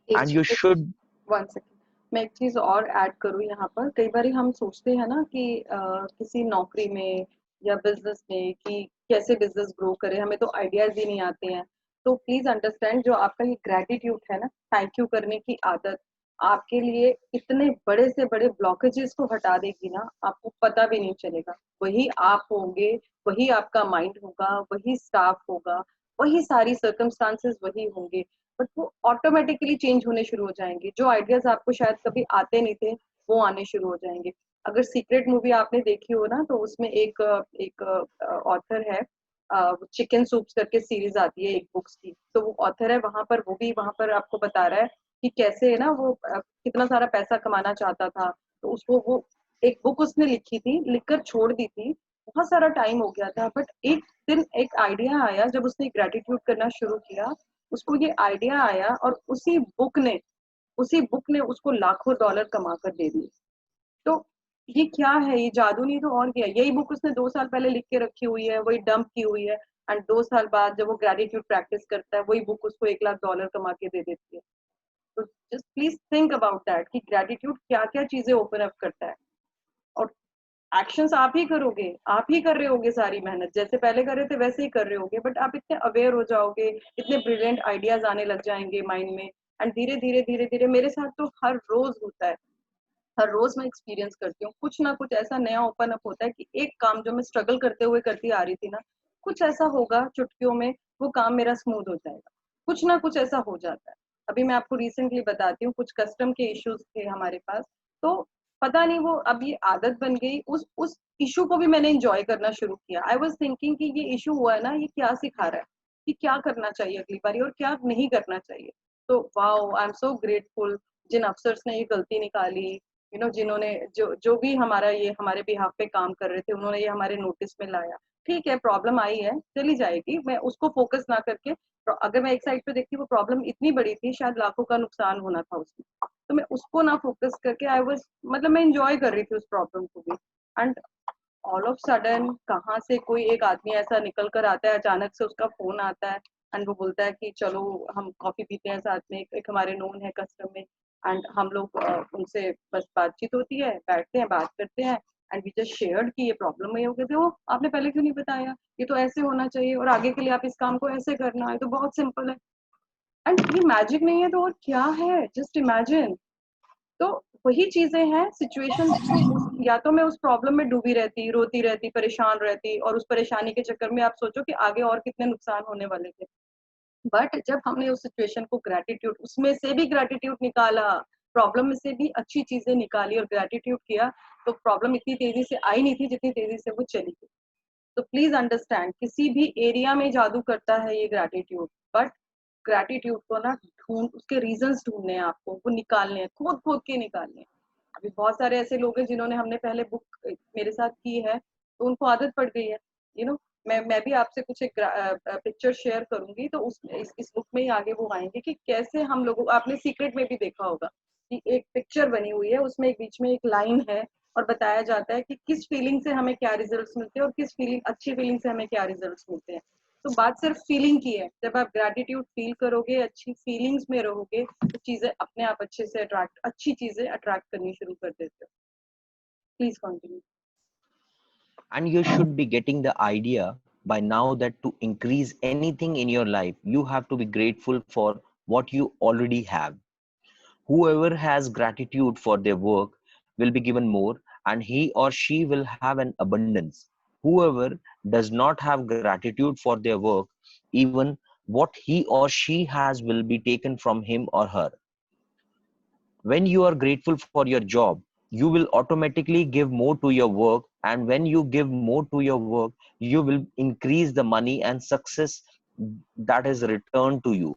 एक And you चीज should. 1 second, मैं एक चीज और add करूँ यहाँ पर। कई बार हम सोचते हैं ना कि किसी नौकरी में या बिजनेस में कि कैसे बिजनेस ग्रो करे, हमें तो आइडियाज ही नहीं आते हैं। तो प्लीज अंडरस्टैंड, जो आपका ये ग्रेटिट्यूड है ना, थैंक यू करने की आदत, आपके लिए इतने बड़े से बड़े ब्लॉकेजेस को हटा देगी ना, आपको पता भी नहीं चलेगा। वही आप होंगे, वही आपका माइंड होगा, वही स्टाफ होगा, वही सारी सर्कमस्टांसेस वही होंगे, बट वो ऑटोमेटिकली चेंज होने शुरू हो जाएंगे। जो आइडियाज आपको शायद कभी आते नहीं थे, वो आने शुरू हो जाएंगे। अगर सीक्रेट मूवी आपने देखी हो ना, तो उसमें एक एक ऑथर है, चिकन सूप्स करके सीरीज आती है एक बुक्स की, तो वो ऑथर है वहां पर, वो भी वहां पर आपको बता रहा है कि कैसे है ना वो कितना सारा पैसा कमाना चाहता था। तो उसको वो एक बुक उसने लिखी थी, लिखकर छोड़ दी थी, बहुत सारा टाइम हो गया था, बट एक दिन एक आइडिया आया जब उसने ग्रेटिट्यूड करना शुरू किया, उसको ये आइडिया आया और उसी बुक ने उसको लाखों डॉलर कमा कर दे दिए। तो ये क्या है, ये जादू नहीं तो और क्या है। यही बुक उसने 2 साल पहले लिख के रखी हुई है, वही डंप की हुई है, एंड 2 साल बाद जब वो ग्रेटिट्यूड प्रैक्टिस करता है, वही बुक उसको 1 लाख डॉलर कमा के दे देती है। तो just please think about that कि ग्रेटिट्यूड क्या क्या चीजें ओपन अप करता है। और एक्शंस आप ही करोगे, आप ही कर रहे होगे सारी मेहनत, जैसे पहले कर रहे थे वैसे ही कर रहे होगे, बट आप इतने अवेयर हो जाओगे, इतने ब्रिलियंट आइडियाज आने लग जाएंगे माइंड में, एंड धीरे धीरे धीरे धीरे मेरे साथ तो हर रोज होता है, हर रोज मैं एक्सपीरियंस करती हूँ, कुछ ना कुछ ऐसा नया ओपन अप होता है कि एक काम जो मैं स्ट्रगल करते हुए करती आ रही थी ना, कुछ ऐसा होगा चुटकियों में वो काम मेरा स्मूथ हो जाएगा, कुछ ना कुछ ऐसा हो जाता है। अभी मैं आपको रिसेंटली बताती हूँ, कुछ कस्टम के इश्यूज थे हमारे पास, तो पता नहीं वो अब ये आदत बन गई, उस इशू को भी मैंने एंजॉय करना शुरू किया। आई वाज थिंकिंग कि ये इशू हुआ है ना, ये क्या सिखा रहा है, कि क्या करना चाहिए अगली बारी और क्या नहीं करना चाहिए। तो wow, I am so grateful जिन अफसर्स ने ये गलती निकाली, जिन्होंने जो भी हमारा ये हमारे बिहाफ पे काम कर रहे थे, उन्होंने ये हमारे नोटिस में लाया। ठीक है, प्रॉब्लम आई है, चली जाएगी, मैं उसको फोकस ना करके, अगर मैं एक साइड पे देखती वो प्रॉब्लम इतनी बड़ी थी, शायद लाखों का नुकसान होना था उसमें, तो मैं उसको ना फोकस करके आई वाज, मतलब मैं एंजॉय कर रही थी उस प्रॉब्लम को भी। एंड ऑल ऑफ सडन कहाँ से कोई एक आदमी ऐसा निकल कर आता है, अचानक से उसका फोन आता है, एंड वो बोलता है कि चलो हम कॉफी पीते हैं साथ में, एक हमारे नोन है कस्टम में, एंड हम लोग उनसे बस बातचीत होती है, बैठते हैं, बात करते हैं, एंड वी जस्ट शेयर्ड कि ये प्रॉब्लम है, हो गए थे, वो आपने पहले क्यों नहीं बताया, ये तो ऐसे होना चाहिए और आगे के लिए आप इस काम को ऐसे करना है, तो बहुत सिंपल है। एंड ये मैजिक नहीं है तो और क्या है, जस्ट इमेजिन। तो वही चीजें हैं, सिचुएशन, या तो मैं उस प्रॉब्लम में डूबी रहती, रोती रहती, परेशान रहती, और उस परेशानी के चक्कर में आप सोचो कि आगे और कितने नुकसान होने वाले थे। बट जब हमने उस सिचुएशन को ग्रेटिट्यूड, उसमें से भी ग्रेटिट्यूड निकाला, प्रॉब्लम में से भी अच्छी चीजें निकाली और ग्रेटिट्यूड किया, तो प्रॉब्लम इतनी तेजी से आई नहीं थी जितनी तेजी से वो चली गई। तो प्लीज अंडरस्टैंड, किसी भी एरिया में जादू करता है ये ग्रेटिट्यूड, बट ग्रेटिट्यूड को ना उसके रीजंस ढूंढने हैं आपको, वो निकालने हैं, खोद खोद के निकालने हैं। अभी बहुत सारे ऐसे लोग हैं जिन्होंने, हमने पहले बुक मेरे साथ की है, तो उनको आदत पड़ गई है, मैं भी आपसे कुछ एक पिक्चर शेयर करूंगी, तो इस बुक में ही आगे वो आएंगे कि कैसे हम लोगों, आपने सीक्रेट में भी देखा होगा कि एक पिक्चर बनी हुई है, उसमें एक बीच में एक लाइन है, और बताया जाता है कि किस फीलिंग से हमें क्या रिजल्ट्स मिलते हैं और किस फीलिंग, अच्छी फीलिंग से हमें क्या रिजल्ट्स मिलते हैं। तो बात सिर्फ फीलिंग की है, जब आप ग्रेटिट्यूड फील करोगे, अच्छी फीलिंग्स में रहोगे, तो चीजें अपने आप अच्छी चीजें अट्रैक्ट करनी शुरू कर देते हो। Please continue. And you should be getting the idea by now that to increase anything in your life, you have to be grateful for what you already have. Whoever has gratitude for their work will be given more, and he or she will have an abundance. Whoever does not have gratitude for their work, even what he or she has will be taken from him or her. When you are grateful for your job, you will automatically give more to your work, and when you give more to your work, you will increase the money and success that is returned to you.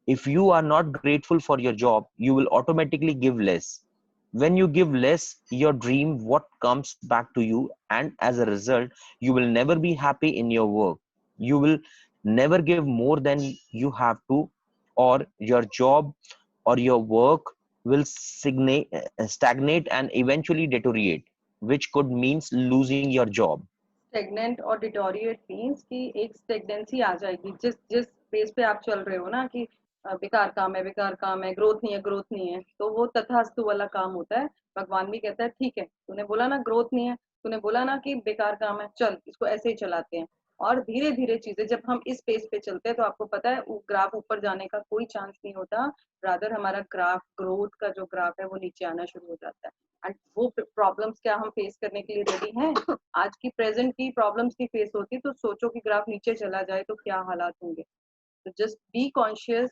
If you are not grateful for your job, you will automatically give less. When you give less, your dream what comes back to you, and as a result, you will never be happy in your work. You will never give more than you have to, or your job or your work will stagnate and eventually deteriorate, which could means losing your job. Stagnant और deteriorate means कि एक stagnancy आ जाएगी जिस जिस base पे आप चल रहे हो ना कि बेकार काम है, बेकार काम है, ग्रोथ नहीं है, ग्रोथ नहीं है, तो वो तथास्तु वाला काम होता है। भगवान भी कहता है ठीक है, तूने बोला ना ग्रोथ नहीं है, तूने बोला ना कि बेकार काम है, चल इसको ऐसे ही चलाते हैं। और धीरे धीरे चीजें जब हम इस पेस पे चलते हैं तो आपको पता है ग्राफ ऊपर जाने का कोई चांस नहीं होता, रादर हमारा ग्राफ ग्रोथ का जो ग्राफ है वो नीचे आना शुरू हो जाता है। एंड वो प्रॉब्लम्स क्या हम फेस करने के लिए रेडी हैं? आज की प्रेजेंट की प्रॉब्लम्स की फेस होती तो सोचो कि ग्राफ नीचे चला जाए तो क्या हालात होंगे। तो just be conscious,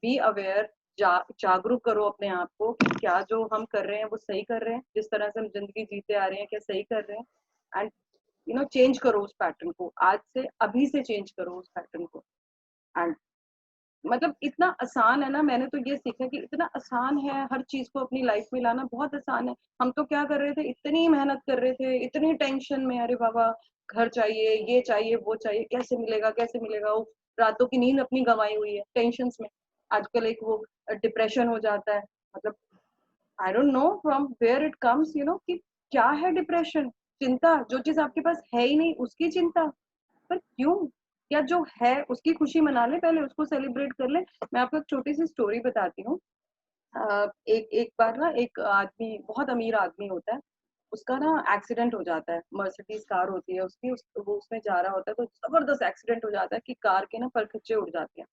be aware, जागरूक करो अपने आप को कि क्या जो हम कर रहे हैं वो सही कर रहे हैं, जिस तरह से हम जिंदगी जीते आ रहे हैं क्या सही कर रहे हैं। एंड चेंज करो उस पैटर्न को, आज से अभी से चेंज करो उस पैटर्न को। एंड मतलब इतना आसान है ना, मैंने तो ये सीखा कि इतना आसान है हर चीज को अपनी लाइफ में लाना, बहुत आसान है। हम तो क्या कर रहे थे, इतनी मेहनत कर रहे थे, इतनी टेंशन में, अरे बाबा घर चाहिए, ये चाहिए, वो चाहिए, कैसे मिलेगा कैसे मिलेगा, वो रातों की नींद अपनी गंवाई हुई है टेंशन में। आजकल एक वो डिप्रेशन हो जाता है, मतलब I don't know from where it comes, कि क्या है डिप्रेशन? चिंता, जो चीज आपके पास है ही नहीं उसकी चिंता। पर क्यों? या जो है उसकी खुशी मना ले, पहले उसको सेलिब्रेट कर ले। मैं आपको एक छोटी सी स्टोरी बताती हूँ। एक एक बार ना एक आदमी, बहुत अमीर आदमी होता है, उसका ना एक्सीडेंट हो जाता है। मर्सिडीज कार होती है उसकी, वो उसमें जा रहा होता है तो जबरदस्त एक्सीडेंट हो जाता है कि कार के ना परखच्चे उड़ जाते हैं।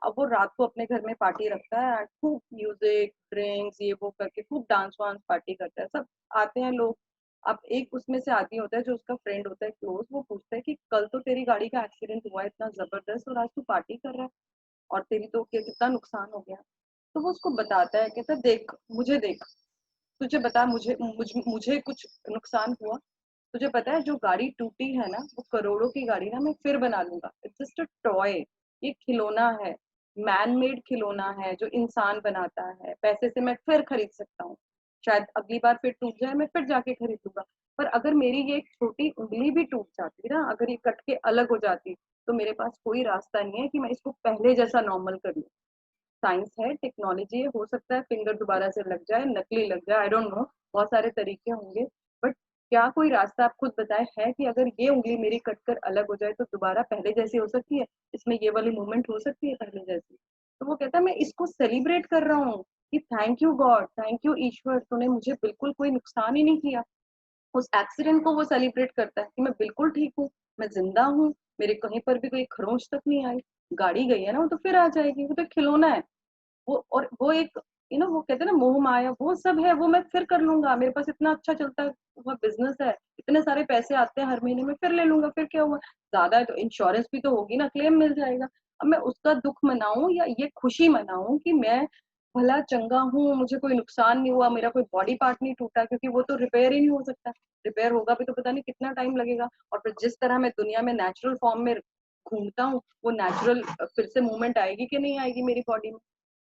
अब वो रात को अपने घर में पार्टी रखता है, खूब म्यूजिक ड्रिंक्स ये वो करके खूब डांस वांस पार्टी करता है, सब आते हैं लोग। अब एक उसमें से आदमी होता है जो उसका फ्रेंड होता है क्लोज, वो पूछता है कि कल तो तेरी गाड़ी का एक्सीडेंट हुआ इतना जबरदस्त और आज तू पार्टी कर रहा है और तेरी तो कितना नुकसान हो गया। तो वो उसको बताता है, कहता है देख मुझे देख, तुझे बता मुझे कुछ नुकसान हुआ? तुझे पता है जो गाड़ी टूटी है ना वो करोड़ों की गाड़ी ना मैं फिर बना लूंगा। इट्स जस्ट अ टॉय, ये खिलौना है, मैन मेड खिलौना है जो इंसान बनाता है, पैसे से मैं फिर खरीद सकता हूँ, शायद अगली बार फिर टूट जाए मैं फिर जाके खरीद लूंगा। पर अगर मेरी ये एक छोटी उंगली भी टूट जाती ना, अगर ये कट के अलग हो जाती, तो मेरे पास कोई रास्ता नहीं है कि मैं इसको पहले जैसा नॉर्मल कर लूं। साइंस है, टेक्नोलॉजी है, हो सकता है फिंगर दोबारा से लग जाए, नकली लग जाए, आई डोंट नो, बहुत सारे तरीके होंगे। बट क्या कोई रास्ता आप खुद बताए है कि अगर ये उंगली मेरी कटकर अलग हो जाए तो दोबारा पहले जैसी हो सकती है, इसमें ये वाली मूवमेंट हो सकती है पहले जैसी? तो वो कहता है मैं इसको सेलिब्रेट कर रहा हूँ कि thank you God, thank you ईश्वर, तूने मुझे बिल्कुल कोई नुकसान ही नहीं किया। उस एक्सीडेंट को वो सेलिब्रेट करता है कि मैं बिल्कुल ठीक हूँ, मैं जिंदा हूँ, मेरे कहीं पर भी कोई खरोंच तक नहीं आई। गाड़ी गई है ना, वो तो फिर आ जाएगी, वो तो खिलौना है। वो और वो एक वो कहते हैं ना मोह माया, वो सब है, वो मैं फिर कर लूंगा। मेरे पास इतना अच्छा चलता है वो बिजनेस है, इतने सारे पैसे आते हैं हर महीने में, फिर ले लूंगा, फिर क्या हुआ, ज्यादा है तो इंश्योरेंस भी तो होगी ना, क्लेम मिल जाएगा। अब मैं उसका दुख मनाऊं या ये खुशी मनाऊं कि मैं भला चंगा हूँ, मुझे कोई नुकसान नहीं हुआ, मेरा कोई बॉडी पार्ट नहीं टूटा, क्योंकि वो तो रिपेयर ही नहीं हो सकता। रिपेयर होगा भी तो पता नहीं कितना टाइम लगेगा। और फिर जिस तरह मैं दुनिया में नेचुरल फॉर्म में घूमता हूँ, वो नेचुरल फिर से मूवमेंट आएगी कि नहीं आएगी मेरी बॉडी में?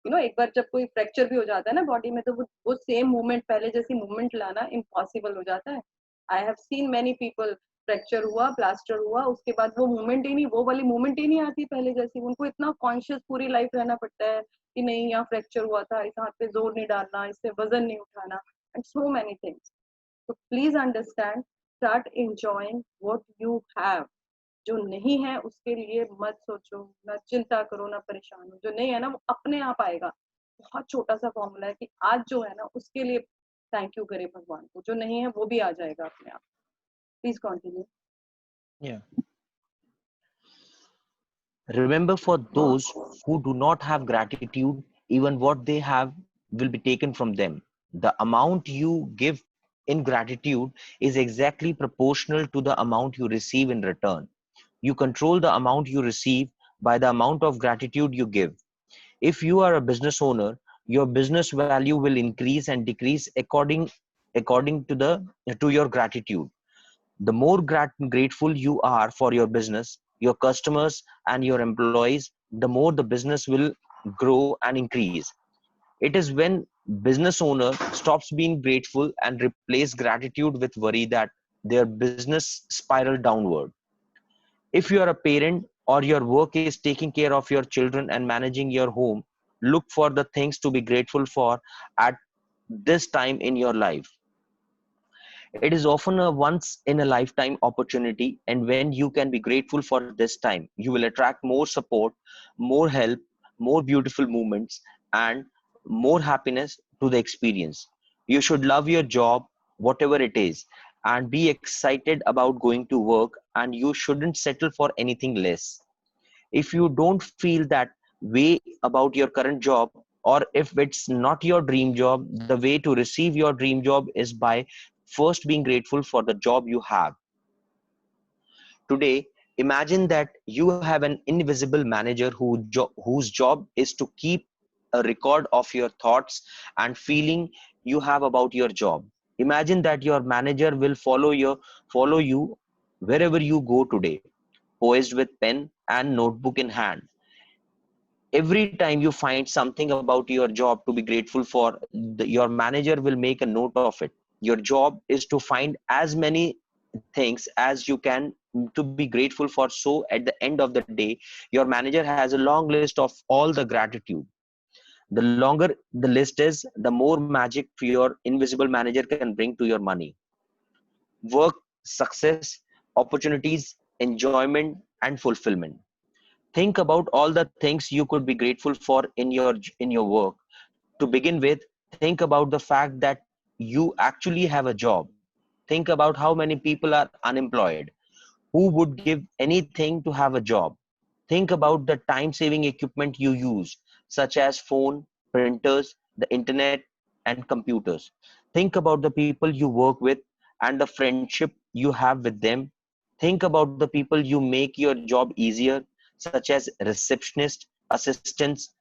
एक बार जब कोई फ्रैक्चर भी हो जाता है ना बॉडी में, तो वो सेम मूवमेंट, पहले जैसी मूवमेंट लाना इम्पॉसिबल हो जाता है। I have seen many people, fracture हुआ, प्लास्टर हुआ, उसके बाद वो मूवमेंट ही नहीं, वो वाली मूवमेंट ही नहीं आती पहले जैसी। उनको इतना कॉन्शियस पूरी लाइफ रहना पड़ता है कि नहीं यहाँ फ्रैक्चर हुआ था, इस हाथ पे जोर नहीं डालना, इससे वजन नहीं उठाना, एंड सो मेनी थिंग्स। तो please understand, start enjoying what you have. जो नहीं है उसके लिए मत सोचो, ना चिंता करो, ना परेशान हो। जो नहीं है ना वो अपने आप आएगा। बहुत छोटा सा फॉर्मूला है कि आज जो है ना उसके लिए थैंक यू करे भगवान को, जो नहीं है वो भी आ जाएगा अपने आप। Please continue. Yeah. Remember, for those who do not have gratitude, even what they have will be taken from them. The amount you give in gratitude is exactly proportional to the amount you receive in return. You control the amount you receive by the amount of gratitude you give. If you are a business owner, your business value will increase and decrease according to your gratitude. The more grateful you are for your business, your customers, and your employees, the more the business will grow and increase. It is when business owner stops being grateful and replace gratitude with worry that their business spiral downward. If you are a parent or your work is taking care of your children and managing your home, look for the things to be grateful for at this time in your life. It is often a once in a lifetime opportunity, and when you can be grateful for this time, you will attract more support, more help, more beautiful moments, and more happiness to the experience. You should love your job, whatever it is, and be excited about going to work, and you shouldn't settle for anything less. If you don't feel that way about your current job, or if it's not your dream job, the way to receive your dream job is by first being grateful for the job you have. Today, imagine that you have an invisible manager whose job is to keep a record of your thoughts and feeling you have about your job. Imagine that your manager will follow you wherever you go today, poised with pen and notebook in hand. Every time you find something about your job to be grateful for, your manager will make a note of it. Your job is to find as many things as you can to be grateful for, so at the end of the day your manager has a long list of all the gratitude. The longer the list is, the more magic your invisible manager can bring to your money, work, success, opportunities, enjoyment, and fulfillment. Think about all the things you could be grateful for in your work. To begin with, think about the fact that you actually have a job. Think about how many people are unemployed. Who would give anything to have a job? Think about the time-saving equipment you use, such as phone, printers, the internet, and computers. Think about the people you work with and the friendship you have with them. Think about the people you make your job easier, such as receptionists, assistants,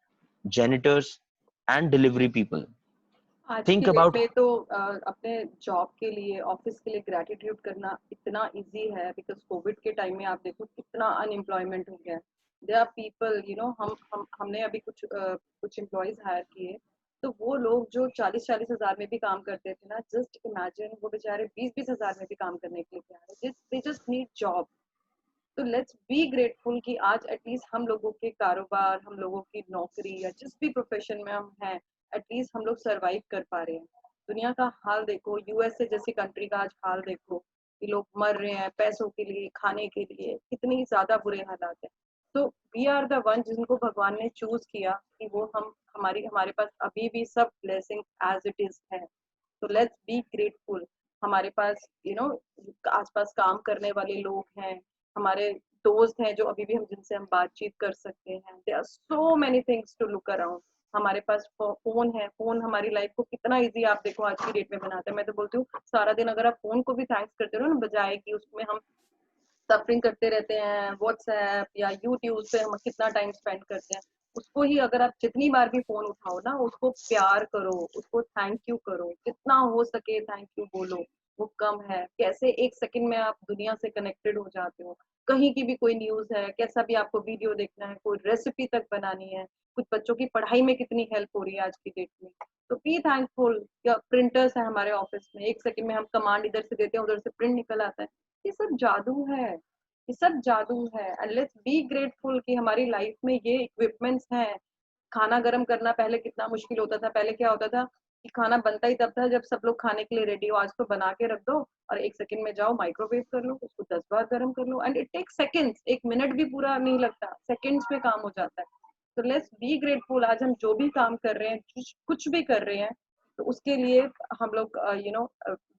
janitors, and delivery people. आज Think की date about में तो अपने job के लिए office के लिए gratitude करना इतना इजी है बिकॉज कोविड के टाइम में आप देखो कितना अनएम्प्लॉयमेंट हो गया है. देयर आर पीपल हमने अभी कुछ एम्प्लॉयज हायर किए, तो वो लोग जो 40-40 हजार में भी काम करते थे ना, जस्ट इमेजिन वो बेचारे 20-20 हजार में भी काम करने के लिए तैयार है. They just need job. तो लेट्स बी ग्रेटफुल कि आज एटलीस्ट हम लोगों के कारोबार, हम लोगों की नौकरी या जिस भी प्रोफेशन में हम हैं, एटलीस्ट हम लोग सरवाइव कर पा रहे हैं. दुनिया का हाल देखो, यूएसए जैसी कंट्री का आज हाल देखो कि लोग मर रहे हैं पैसों के लिए, खाने के लिए, कितनी ज्यादा बुरे हालात है. तो वी आर द वन जिनको भगवान ने चूज किया कि वो हमारे पास अभी भी सब ब्लेसिंग एज इट इज है. तो लेट्स बी ग्रेटफुल. हमारे पास आसपास काम करने वाले लोग हैं, हमारे दोस्त हैं जो अभी भी जिनसे हम बातचीत कर सकते हैं. There are so many things to look around. हमारे पास फोन है. फोन हमारी लाइफ को कितना इजी आप देखो आज की डेट में बनाता है. मैं तो बोलती हूँ सारा दिन अगर आप फोन को भी थैंक्स करते रहो ना, बजाय कि उसमें हम सफरिंग करते रहते हैं, व्हाट्सएप या यूट्यूब पे हम कितना टाइम स्पेंड करते हैं, उसको ही अगर आप जितनी बार भी फोन उठाओ ना, उसको प्यार करो, उसको थैंक यू करो, जितना हो सके थैंक यू बोलो. वो कम है. कैसे एक सेकंड में आप दुनिया से कनेक्टेड हो जाते हो. कहीं की भी कोई न्यूज है, कैसा भी आपको वीडियो देखना है, कोई रेसिपी तक बनानी है, कुछ बच्चों की पढ़ाई में कितनी हेल्प हो रही है आज की डेट में. तो बी थैंकफुल. या प्रिंटर्स है हमारे ऑफिस में, एक सेकंड में हम कमांड इधर से देते हैं, उधर से प्रिंट निकल आता है. ये सब जादू है. ये सब जादू है. एंड लेट्स बी ग्रेटफुल कि हमारी लाइफ में ये इक्विपमेंट्स हैं. खाना गर्म करना पहले कितना मुश्किल होता था. पहले क्या होता था कि खाना बनता ही तब था जब सब लोग खाने के लिए रेडी हो. आज तो बना के रख दो और एक सेकंड में जाओ माइक्रोवेव कर लो, उसको 10 बार गर्म कर लो, एंड इट टेक्स सेकंड्स. एक मिनट भी पूरा नहीं लगता, सेकंड्स में काम हो जाता है. तो लेट्स बी ग्रेटफुल. आज हम जो भी काम कर रहे हैं, कुछ भी कर रहे हैं, तो उसके लिए हम लोग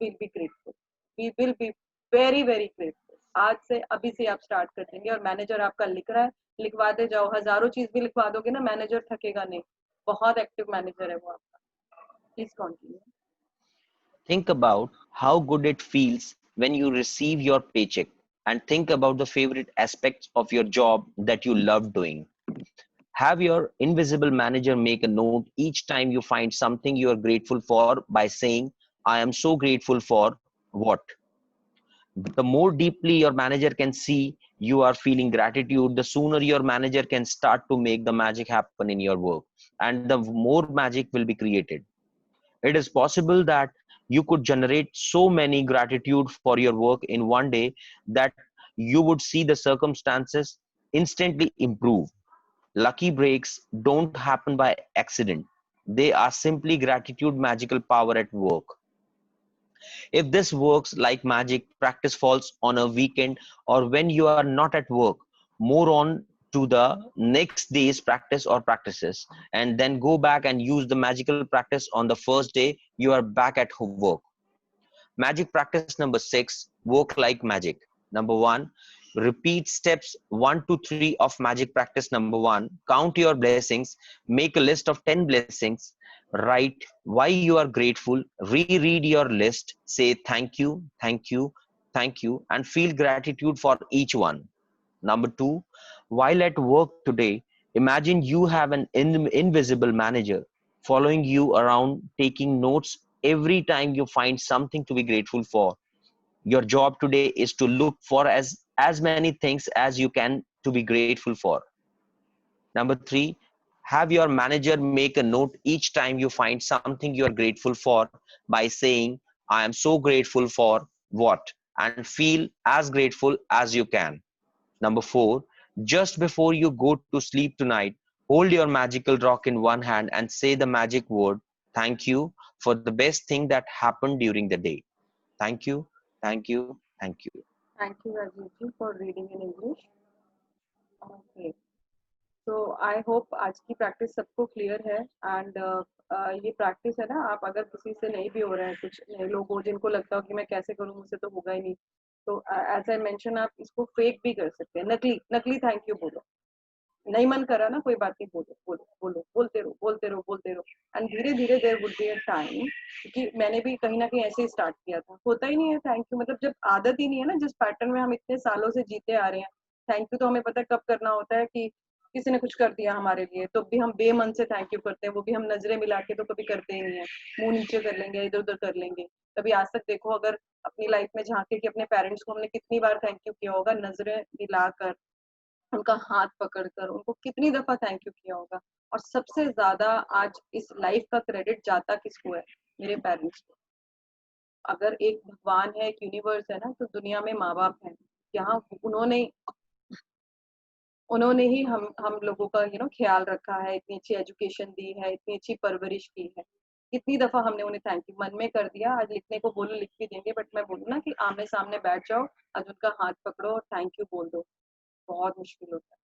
will be grateful. We will be very very grateful. आज से अभी से आप स्टार्ट कर देंगे. और मैनेजर आपका लिख रहा है, लिखवाते जाओ. हजारों चीज भी लिखवा दोगे ना, मैनेजर थकेगा नहीं. बहुत एक्टिव मैनेजर है वो आपका. Please continue. Think about how good it feels when you receive your paycheck, and think about the favorite aspects of your job that you love doing. Have your invisible manager make a note each time you find something you are grateful for by saying, I am so grateful for what? The more deeply your manager can see you are feeling gratitude, the sooner your manager can start to make the magic happen in your work, and the more magic will be created. It is possible that you could generate so many gratitude for your work in one day that you would see the circumstances instantly improve. Lucky breaks don't happen by accident. They are simply gratitude magical power at work. If this works like magic, practice falls on a weekend or when you are not at work, more on to the next day's practice or practices, and then go back and use the magical practice on the first day you are back at work. Magic practice number 6, work like magic. Number 1, repeat steps 1 to 3 of magic practice number 1. Count your blessings, make a list of 10 blessings, write why you are grateful, reread your list, say thank you, thank you, thank you, and feel gratitude for each one. Number 2, while at work today, imagine you have an invisible manager following you around, taking notes every time you find something to be grateful for. Your job today is to look for as many things as you can to be grateful for. Number 3, have your manager make a note each time you find something you are grateful for by saying, I am so grateful for what, and feel as grateful as you can. Number 4, just before you go to sleep tonight, hold your magical rock in one hand and say the magic word, thank you, for the best thing that happened during the day. Thank you, thank you, thank you. Thank you, Rajiv ji, for reading in English. Okay. तो I hope आज की practice सबको clear है and ये practice है ना, आप अगर किसी से नहीं भी हो रहा है, कुछ नए लोग हो जिनको लगता हो कि मैं कैसे करूं, मुझसे तो होगा ही नहीं, तो एज आई मेंशन आप इसको फेक भी कर सकते हैं, नकली नकली थैंक यू बोलो, नहीं मन करा ना कोई बात नहीं, बोलो बोलो बोलो, बोलते रहो बोलते रहो बोलते रहो, एंड धीरे धीरे there would be a time, क्योंकि मैंने भी कहीं ना कहीं ऐसे ही स्टार्ट किया था, होता ही नहीं है थैंक यू, मतलब जब आदत ही नहीं है ना, जिस पैटर्न में हम इतने सालों से जीते आ रहे हैं, थैंक यू तो हमें पता है कब करना होता है कि किसी ने कुछ कर दिया हमारे लिए, तो भी हम बेमन से थैंक यू करते हैं, वो भी हम नजरें मिला के तो कभी करते ही नहीं है, मुंह नीचे कर लेंगे, इधर उधर कर लेंगे। कभी आज तक देखो, अगर अपनी लाइफ में झांके कि अपने पेरेंट्स को हमने कितनी बार थैंक यू किया होगा, नजरें मिलाकर, उनका हाथ पकड़कर, उनको कितनी दफा थैंक यू किया होगा। और सबसे ज्यादा आज इस लाइफ का क्रेडिट जाता किसको है? मेरे पेरेंट्स को। अगर एक भगवान है, एक यूनिवर्स है ना, तो दुनिया में माँ बाप है, यहाँ उन्होंने ही हम लोगों का ख्याल रखा है, इतनी अच्छी एजुकेशन दी है, इतनी अच्छी परवरिश की है। कितनी दफा हमने उन्हें थैंक यू मन में कर दिया, आज लिखने को बोलो लिख भी देंगे, बट मैं बोलूँ ना कि आमने सामने बैठ जाओ, आज उनका हाथ पकड़ो और थैंक यू बोल दो, बहुत मुश्किल होता है।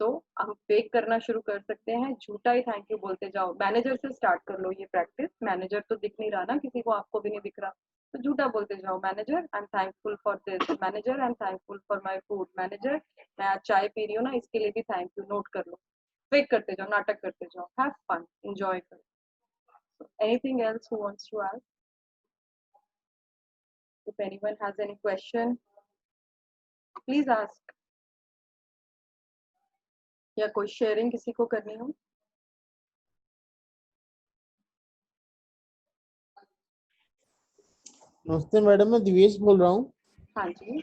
तो हम फेक करना शुरू कर सकते हैं, झूठा ही थैंक यू बोलते जाओ। मैनेजर से स्टार्ट कर लो ये प्रैक्टिस, मैनेजर तो दिख नहीं रहा ना किसी को, आपको भी नहीं दिख रहा, तो झूठा बोलते जाओ, manager I am thankful for this, manager I am thankful for my food, manager मैं आज चाय पी रही हूँ ना, इसके लिए भी थैंक यू, नोट कर लो। फेक करते जाओ, नाटक करते जाओ, हैव फन, एंजॉय करो। Anything else who wants to ask? If anyone has any question please ask, या कोई शेयरिंग किसी को करनी हो? नमस्ते मैडम, मैं दिवेश बोल रहा हूँ। हाँ जी।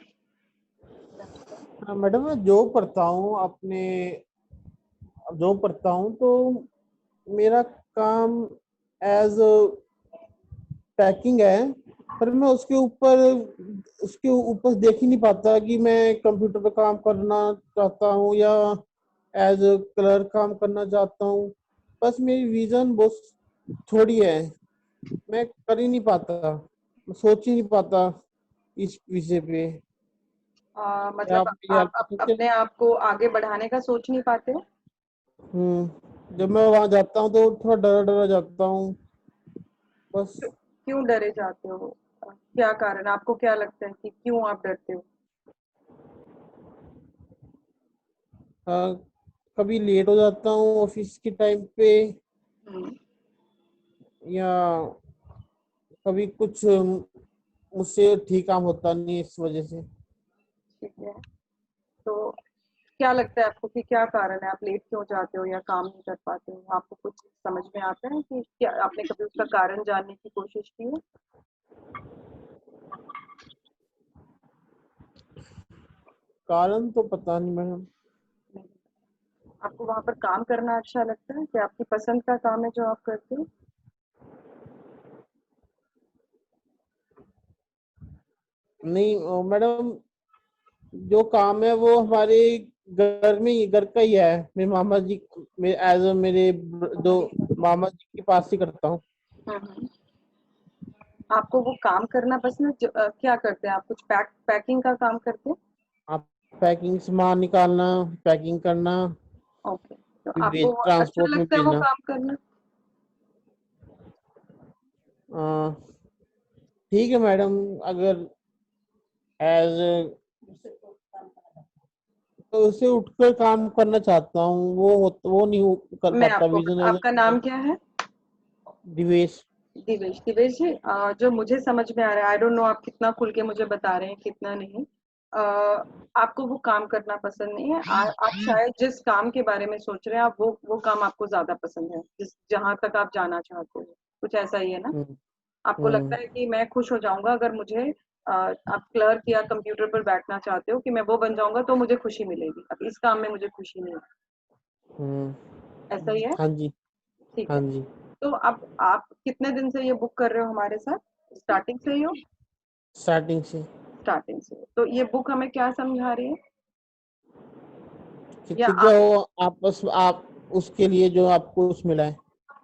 हाँ मैडम, मैं जॉब करता हूँ तो मेरा काम एज पैकिंग है, पर मैं उसके ऊपर देख ही नहीं पाता कि मैं कंप्यूटर पे काम करना चाहता हूँ या एज क्लर्क काम करना चाहता हूँ। बस मेरी विजन बहुत थोड़ी है, मैं कर ही नहीं पाता, सोच ही नहीं पाता इस विषय पे। मतलब आप अपने आप को आगे बढ़ाने का सोच नहीं पाते हो? जब मैं वहां जाता हूँ तो थोड़ा डरा डरा जाता हूँ बस। क्यों डरे जाते हो? क्या कारण, आपको क्या लगता है कि क्यों आप डरते हो? कभी लेट हो जाता हूँ ऑफिस के टाइम पे, या कभी कुछ मुझसे ठीक काम होता नहीं है इस वजह से। ठीक है, तो क्या लगता है आपको कि क्या कारण है, आप लेट क्यों जाते हो या काम नहीं कर पाते हो? आपको कुछ समझ में आता है कि क्या आपने कभी उसका कारण जानने की कोशिश की है? कारण तो पता नहीं मैडम। नहीं। आपको वहाँ पर काम करना अच्छा लगता है? क्या आपकी पसंद का काम है जो आप करते हो? नहीं मैडम, जो काम है वो हमारे घर में ही, घर का ही है। मेरे मामा जी, मेरे एज मेरे दो मामा जी के पास ही करता हूँ। हम्म। आपको वो काम करना पसंद है? क्या करते हैं आप? कुछ पैकिंग का काम करते हैं? आप पैकिंग, सामान निकालना, पैकिंग करना, ओके, तो फिर आपको भेज वो अच्छा ट्रांसपोर्ट में लगता है वो भेजना। काम करना? अ, ठीक है मैडम, अगर एज तो उसे उठकर काम करना चाहता हूँ, वो नहीं कर मैं पाता आपको विजन आपका नाम क्या है? दिवेश। दिवेश। दिवेश जी, जो मुझे समझ में आ रहा है, आई डोंट नो आप कितना खुल के मुझे बता रहे हैं कितना नहीं। अ, आपको वो काम करना पसंद नहीं है। आप शायद जिस काम के बारे में सोच रहे हैं, आप वो काम आपको ज्यादा पसंद है, जिस जहां तक आप जाना चाहते हो, कुछ ऐसा ही है ना? हम्म। आपको लगता हम्म। है कि मैं खुश हो जाऊंगा अगर मुझे आप क्लर्क या कंप्यूटर पर बैठना चाहते हो कि मैं वो बन जाऊंगा तो मुझे खुशी मिलेगी, अब इस काम में मुझे खुशी नहीं है, हम्म। ऐसा ही है? हाँ जी। ठीक हाँ है, जी। तो अब आप कितने दिन से ये बुक कर रहे हो हमारे साथ? स्टार्टिंग से ही हो? स्टार्टिंग से। स्टार्टिंग से। तो ये बुक हमें क्या समझा रही है? या कृतज्ञ आप हो आपस आप उसके लिए जो आपको कुछ मिला है।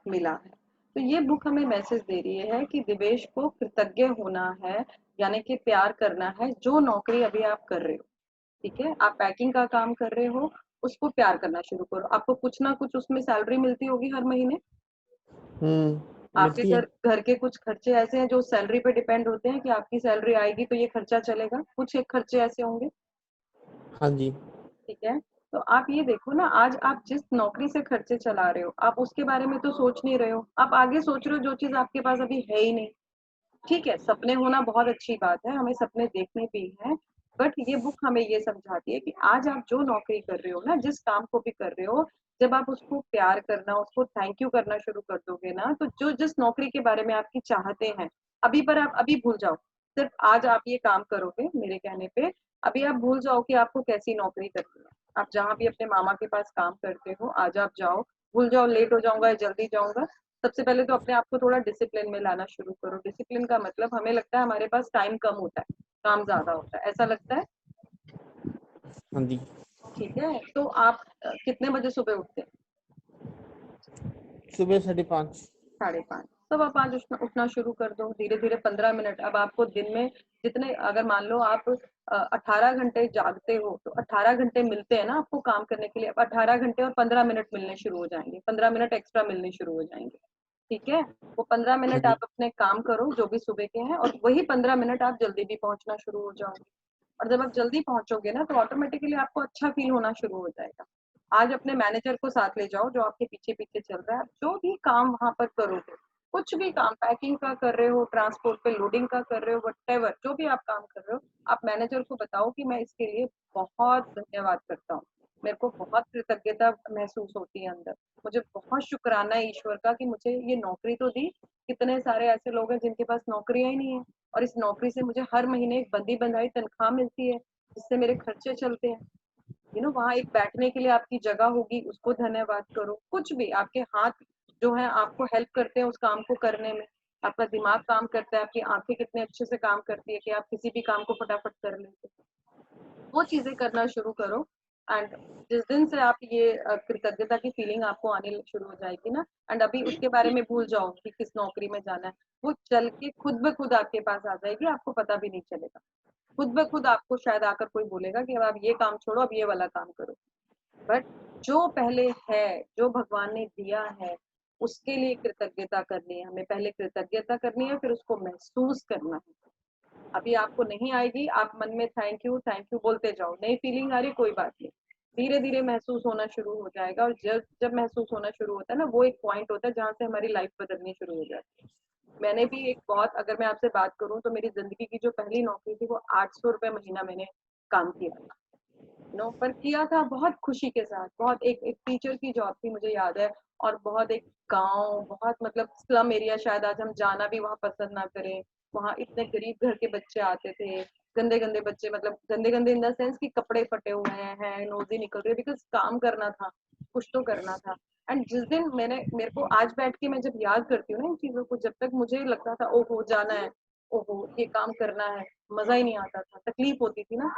मिला है, तो ये बुक हमें मैसेज दे रही है कि दिवेश को कृतज्ञ होना है, यानी कि प्यार करना है जो नौकरी अभी आप कर रहे हो। ठीक है, आप पैकिंग का काम कर रहे हो, उसको प्यार करना शुरू करो। आपको कुछ ना कुछ उसमें सैलरी मिलती होगी हर महीने। आपके मिलती है। घर घर के कुछ खर्चे ऐसे हैं जो सैलरी पे डिपेंड होते हैं कि आपकी सैलरी आएगी तो ये खर्चा चलेगा, कुछ एक खर्चे ऐसे होंगे। हाँ जी। ठीक है, तो आप ये देखो ना, आज आप जिस नौकरी से खर्चे चला रहे हो, आप उसके बारे में तो सोच नहीं रहे हो, आप आगे सोच रहे हो जो चीज आपके पास अभी है ही नहीं। ठीक है, सपने होना बहुत अच्छी बात है, हमें सपने देखने भी हैं, बट ये बुक हमें ये समझाती है कि आज आप जो नौकरी कर रहे हो ना, जिस काम को भी कर रहे हो, जब आप उसको प्यार करना, उसको थैंक यू करना शुरू कर दोगे ना, तो जो जिस नौकरी के बारे में आपकी चाहते हैं, अभी पर आप अभी भूल जाओ। सिर्फ आज आप ये काम करोगे मेरे कहने पे, अभी आप भूल जाओ कि आपको कैसी नौकरी करनी है। आप जहाँ भी अपने मामा के पास काम करते हो, आज आप जाओ, भूल जाओ लेट हो जाऊंगा या जल्दी जाऊंगा। सबसे पहले तो अपने आप को थोड़ा डिसिप्लिन में लाना शुरू करो। डिसिप्लिन का मतलब, हमें लगता है हमारे पास टाइम कम होता है, काम ज्यादा होता है, ऐसा लगता है। हाँ जी। ठीक है, तो आप कितने बजे सुबह उठते हैं? सुबह 5:30। 5:30। तब आप आज उठना शुरू कर दो, धीरे धीरे 15 मिनट। अब आपको दिन में जितने, अगर मान लो आप 18 घंटे जागते हो, तो 18 घंटे मिलते हैं ना आपको काम करने के लिए। अब 18 घंटे और 15 मिनट मिलने शुरू हो जाएंगे, 15 मिनट एक्स्ट्रा मिलने शुरू हो जाएंगे। ठीक है, वो 15 मिनट हाँ आप अपने काम करो जो भी सुबह के हैं, और वही 15 मिनट आप जल्दी भी पहुंचना शुरू हो जाओगे। और जब आप जल्दी पहुंचोगे ना, तो ऑटोमेटिकली आपको अच्छा फील होना शुरू हो जाएगा। आज अपने मैनेजर को साथ ले जाओ जो आपके पीछे पीछे चल रहा है। आप जो भी काम वहां पर करोगे, कुछ भी काम, पैकिंग का कर रहे हो, ट्रांसपोर्ट पे लोडिंग का कर रहे हो, वट जो भी आप काम कर रहे हो, आप मैनेजर को बताओ कि मैं इसके लिए बहुत धन्यवाद करता हूँ, मेरे को बहुत कृतज्ञता महसूस होती है अंदर, मुझे बहुत शुक्राना है ईश्वर का कि मुझे ये नौकरी तो दी। कितने सारे ऐसे लोग हैं जिनके पास नौकरियां ही नहीं है, और इस नौकरी से मुझे हर महीने एक बंदी बंधाई तनख्वाह मिलती है, जिससे मेरे खर्चे चलते हैं। वहां एक बैठने के लिए आपकी जगह होगी, उसको धन्यवाद करो। कुछ भी आपके हाथ जो है आपको हेल्प करते हैं उस काम को करने में, आपका दिमाग काम करता है, आपकी आंखें कितने अच्छे से काम करती है कि आप किसी भी काम को फटाफट कर लेते हो, वो चीजें करना शुरू करो। एंड जिस दिन से आप ये कृतज्ञता की फीलिंग आपको आने शुरू हो जाएगी ना, एंड अभी उसके बारे में भूल जाओ कि किस नौकरी में जाना है, वो चल के खुद ब खुद आपके पास आ जाएगी, आपको पता भी नहीं चलेगा। खुद ब खुद आपको शायद आकर कोई बोलेगा कि अब आप ये काम छोड़ो, अब ये वाला काम करो। बट जो पहले है, जो भगवान ने दिया है, उसके लिए कृतज्ञता करनी है हमें। पहले कृतज्ञता करनी है, फिर उसको महसूस करना है। अभी आपको नहीं आएगी, आप मन में थैंक यू बोलते जाओ, नई फीलिंग आ रही, कोई बात नहीं, धीरे धीरे महसूस होना शुरू हो जाएगा। और जब जब महसूस होना शुरू होता है ना, वो एक पॉइंट होता है जहाँ से हमारी लाइफ बदलनी शुरू हो जाती है। मैंने भी एक बहुत, अगर मैं आपसे बात करूं तो मेरी जिंदगी की जो पहली नौकरी थी वो 800 रुपए महीना मैंने काम किया था, पर किया था बहुत खुशी के साथ। बहुत एक एक टीचर की जॉब थी, मुझे याद है। और बहुत एक गांव, बहुत मतलब स्लम एरिया, शायद आज हम जाना भी वहां पसंद ना करें। वहां इतने गरीब घर के बच्चे आते थे, गंदे गंदे बच्चे, मतलब गंदे गंदे इन द सेंस कि कपड़े फटे हुए हैं, नोजी निकल रही है, बिकॉज काम करना था, कुछ तो करना था। एंड जिस दिन मेरे को आज बैठ के मैं जब याद करती हूँ ना इन चीजों को, जब तक मुझे लगता था ओहो जाना है, ओहो ये काम करना है, मजा ही नहीं आता था, तकलीफ होती थी ना,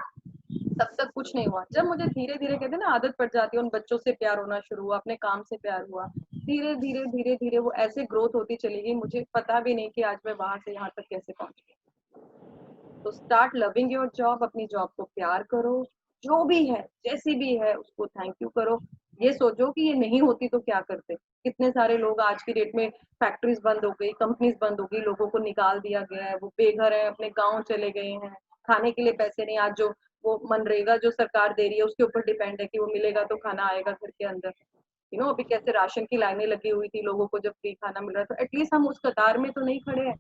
तब तक कुछ नहीं हुआ। जब मुझे धीरे धीरे कहते हैं ना आदत पड़ जाती है, उन बच्चों से प्यार होना शुरू हुआ, अपने काम से प्यार हुआ, धीरे धीरे धीरे धीरे वो ऐसे ग्रोथ होती चली गई, मुझे पता भी नहीं कि आज मैं वहां से यहाँ तक कैसे पहुंच गई। तो स्टार्ट लविंग योर जॉब, अपनी जॉब को प्यार करो, जो भी है जैसी भी है उसको थैंक यू करो। ये सोचो कि ये नहीं होती तो क्या करते। कितने सारे लोग आज की डेट में, फैक्ट्रीज बंद हो गई, कंपनीज बंद हो गई, लोगों को निकाल दिया गया है, वो बेघर है, अपने गाँव चले गए हैं, खाने के लिए पैसे नहीं। आज जो वो मनरेगा जो सरकार दे रही है उसके ऊपर डिपेंड है कि वो मिलेगा तो खाना आएगा घर के अंदर। अभी कैसे राशन की लाइनें लगी हुई थी, लोगों को जब फ्री खाना मिल रहा है, तो एटलीस्ट हम उस कतार में तो नहीं खड़े हैं,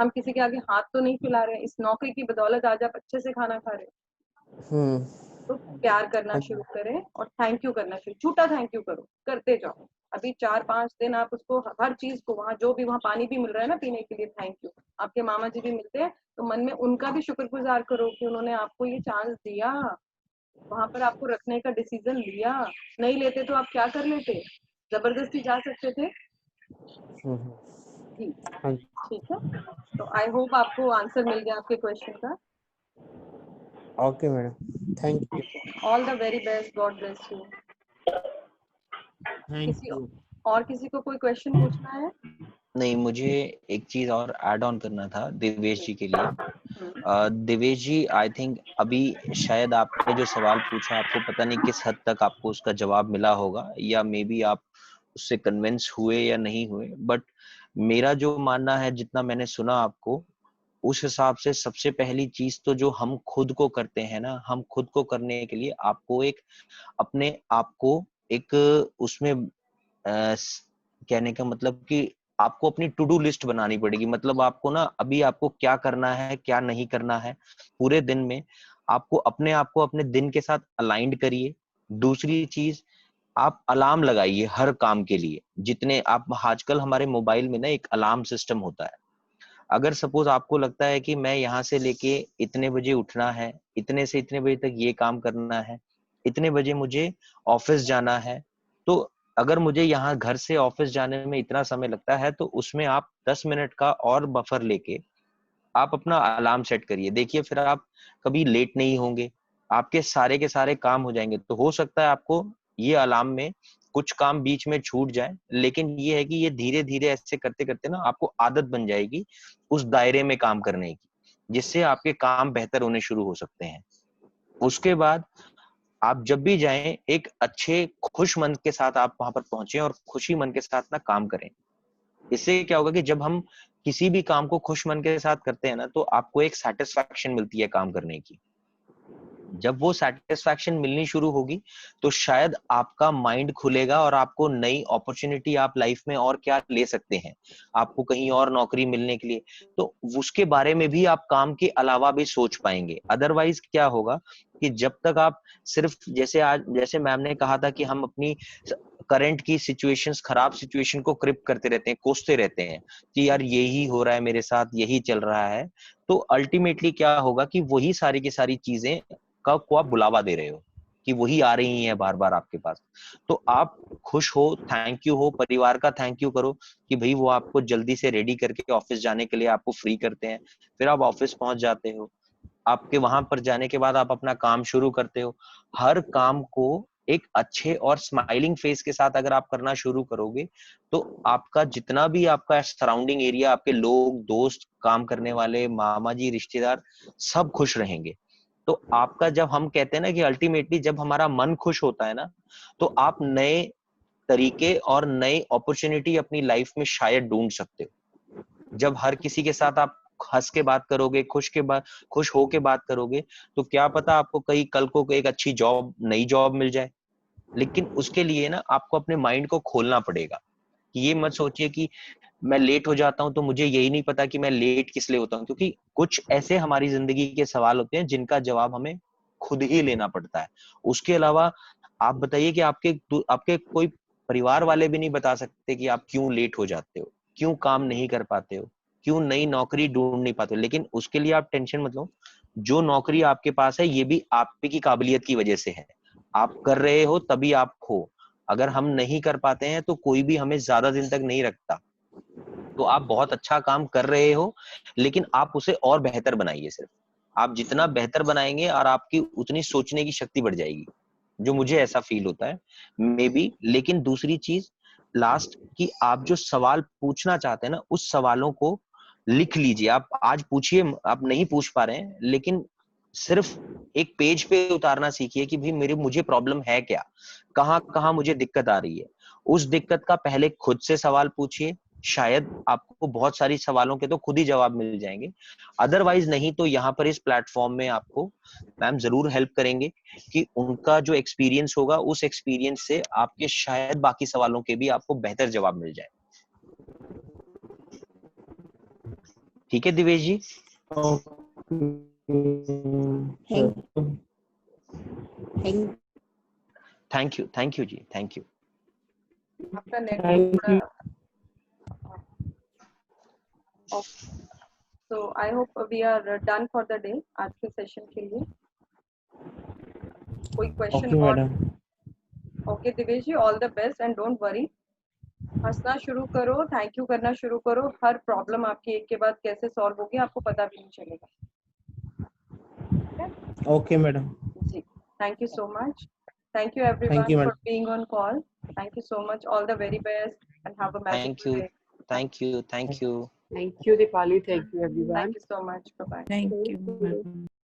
हम किसी के आगे हाथ तो नहीं फैला रहे हैं। इस नौकरी की बदौलत आज आप अच्छे से खाना खा रहे हैं। तो प्यार करना शुरू करें और थैंक यू करना शुरू, झूठा थैंक यू करो, करते जाओ। अभी 4-5 दिन आप उसको, हर चीज को, वहां जो भी, वहां पानी भी मिल रहा है ना पीने के लिए, थैंक यू। आपके मामा जी भी मिलते हैं तो मन में उनका भी शुक्रगुजार करो कि उन्होंने आपको ये चांस दिया, वहां पर आपको रखने का डिसीजन लिया। नहीं लेते तो आप क्या कर लेते, जबरदस्ती जा सकते थे। जी ठीक है, तो आई होप आपको आंसर मिल गया आपके क्वेश्चन का। Okay madam, thank you. All the very best, God bless you. Thank you. और किसी को कोई क्वेश्चन पूछना है? नहीं, मुझे एक चीज और ऐड ऑन करना था देवेश जी के लिए। देवेश जी, आई थिंक अभी शायद आपने जो सवाल पूछा, आपको पता नहीं किस हद तक आपको उसका जवाब मिला होगा, या मे बी आप उससे कन्विंस हुए या नहीं हुए, बट मेरा जो मानना है, जितना मैंने सुना आपको, उस हिसाब से सबसे पहली चीज तो जो हम खुद को करते हैं ना, हम खुद को करने के लिए आपको एक अपने आप को एक उसमें कहने का मतलब कि आपको अपनी टू डू लिस्ट बनानी पड़ेगी। मतलब आपको ना अभी आपको क्या करना है, क्या नहीं करना है पूरे दिन में, आपको अपने आप को अपने दिन के साथ अलाइंड करिए। दूसरी चीज, आप अलार्म लगाइए हर काम के लिए। जितने आप, आजकल हमारे मोबाइल में ना एक अलार्म सिस्टम होता है। अगर सपोज आपको लगता है कि मैं यहाँ से लेके इतने बजे उठना है, इतने से इतने बजे तक ये काम करना है, इतने बजे मुझे ऑफिस जाना है, तो अगर मुझे यहाँ घर से ऑफिस जाने में इतना समय लगता है, तो उसमें आप 10 मिनट का और बफर लेके आप अपना अलार्म सेट करिए। देखिए फिर आप कभी लेट नहीं होंगे, आपके सारे के सारे काम हो जाएंगे। तो हो सकता है आपको ये अलार्म में कुछ काम बीच में छूट जाए, लेकिन ये है कि ये धीरे धीरे ऐसे करते करते ना आपको आदत बन जाएगी उस दायरे में काम करने की, जिससे आपके काम बेहतर होने शुरू हो सकते हैं। उसके बाद आप जब भी जाएं, एक अच्छे खुश मन के साथ आप वहां पर पहुंचे और खुशी मन के साथ ना काम करें। इससे क्या होगा कि जब हम किसी भी काम को खुश मन के साथ करते हैं ना, तो आपको एक सेटिस्फैक्शन मिलती है काम करने की। जब वो सेटिस्फैक्शन मिलनी शुरू होगी, तो शायद आपका माइंड खुलेगा और आपको नई अपॉर्चुनिटी आप लाइफ में और क्या ले सकते हैं, आपको कहीं और नौकरी मिलने के लिए, तो उसके बारे में भी आप काम के अलावा भी सोच पाएंगे। अदरवाइज क्या होगा कि जब तक आप सिर्फ, जैसे मैम ने कहा था कि हम अपनी करंट की सिचुएशंस, खराब सिचुएशन को क्रिप करते रहते हैं, कोसते रहते हैं कि यार यही हो रहा है मेरे साथ, यही चल रहा है, तो अल्टीमेटली क्या होगा कि वही सारी की सारी चीजें को आप बुलावा दे रहे हो कि वही आ रही हैं बार बार आपके पास। तो आप खुश हो, थैंक यू हो, परिवार का थैंक यू करो कि भाई वो आपको जल्दी से रेडी करके ऑफिस जाने के लिए आपको फ्री करते हैं। फिर आप ऑफिस पहुंच जाते हो, आपके वहां पर जाने के बाद आप अपना काम शुरू करते हो। हर काम को एक अच्छे और स्माइलिंग फेस के साथ अगर आप करना शुरू करोगे, तो आपका जितना भी आपका सराउंडिंग एरिया, आपके लोग, दोस्त, काम करने वाले, मामा जी, रिश्तेदार, सब खुश रहेंगे। तो आपका, जब हम कहते हैं ना कि अल्टीमेटली जब हमारा मन खुश होता है ना, तो आप नए तरीके और नई अपॉर्चुनिटी अपनी लाइफ में शायद ढूंढ सकते हो। जब हर किसी के साथ आप हंस के बात करोगे, खुश हो के बात करोगे, तो क्या पता आपको कहीं कल को एक अच्छी जॉब, नई जॉब मिल जाए। लेकिन उसके लिए ना आपको अपने माइंड को खोलना पड़ेगा। ये मत सोचिए कि मैं लेट हो जाता हूं तो मुझे यही नहीं पता कि मैं लेट किस लिए होता हूं, क्योंकि कुछ ऐसे हमारी जिंदगी के सवाल होते हैं जिनका जवाब हमें खुद ही लेना पड़ता है। उसके अलावा आप बताइए कि आपके कोई परिवार वाले भी नहीं बता सकते कि आप क्यों लेट हो जाते हो, क्यों काम नहीं कर पाते हो, क्यों नई नौकरी ढूंढ नहीं पाते हो। लेकिन उसके लिए आप टेंशन मत लो, जो नौकरी आपके पास है ये भी आप की काबिलियत की वजह से है। आप कर रहे हो तभी आप हो। अगर हम नहीं कर पाते हैं तो कोई भी हमें ज्यादा दिन तक नहीं रखता। तो आप बहुत अच्छा काम कर रहे हो, लेकिन आप उसे और बेहतर बनाइए। सिर्फ आप जितना बेहतर बनाएंगे और आपकी उतनी सोचने की शक्ति बढ़ जाएगी, जो मुझे ऐसा फील होता है मे बी। लेकिन दूसरी चीज लास्ट कि आप जो सवाल पूछना चाहते हैं ना, उस सवालों को लिख लीजिए। आप आज पूछिए, आप नहीं पूछ पा रहे हैं, लेकिन सिर्फ एक पेज पे उतारना सीखिए कि भाई मुझे प्रॉब्लम है क्या, कहाँ कहाँ मुझे दिक्कत आ रही है। उस दिक्कत का पहले खुद से सवाल पूछिए, शायद आपको बहुत सारी सवालों के तो खुद ही जवाब मिल जाएंगे। अदरवाइज नहीं तो यहाँ पर इस प्लेटफॉर्म में आपको मैम जरूर हेल्प करेंगे कि उनका जो एक्सपीरियंस होगा उस एक्सपीरियंस से आपके शायद बाकी सवालों के भी आपको बेहतर जवाब मिल जाए। ठीक है दिवेश जी? थैंक यू जी, थैंक यू। आपका नेटवर्क थोड़ा so I hope we are done for the day आज के सेशन के लिए। कोई question? Okay madam. Okay Divesh ji, all the best and don't worry. हंसना शुरू करो, थैंक यू करना शुरू करो। हर प्रॉब्लम आपकी एक के बाद कैसे सॉल्व होगी आपको पता भी नहीं चलेगा। Okay madam. जी, thank you so much. Thank you Thank everyone you, for madam. being on call. Thank you so much. All the very best and have a magical day. Thank you. Thank you, Dipali. Thank you, everyone. Thank you so much. Bye bye. Thank you, madam.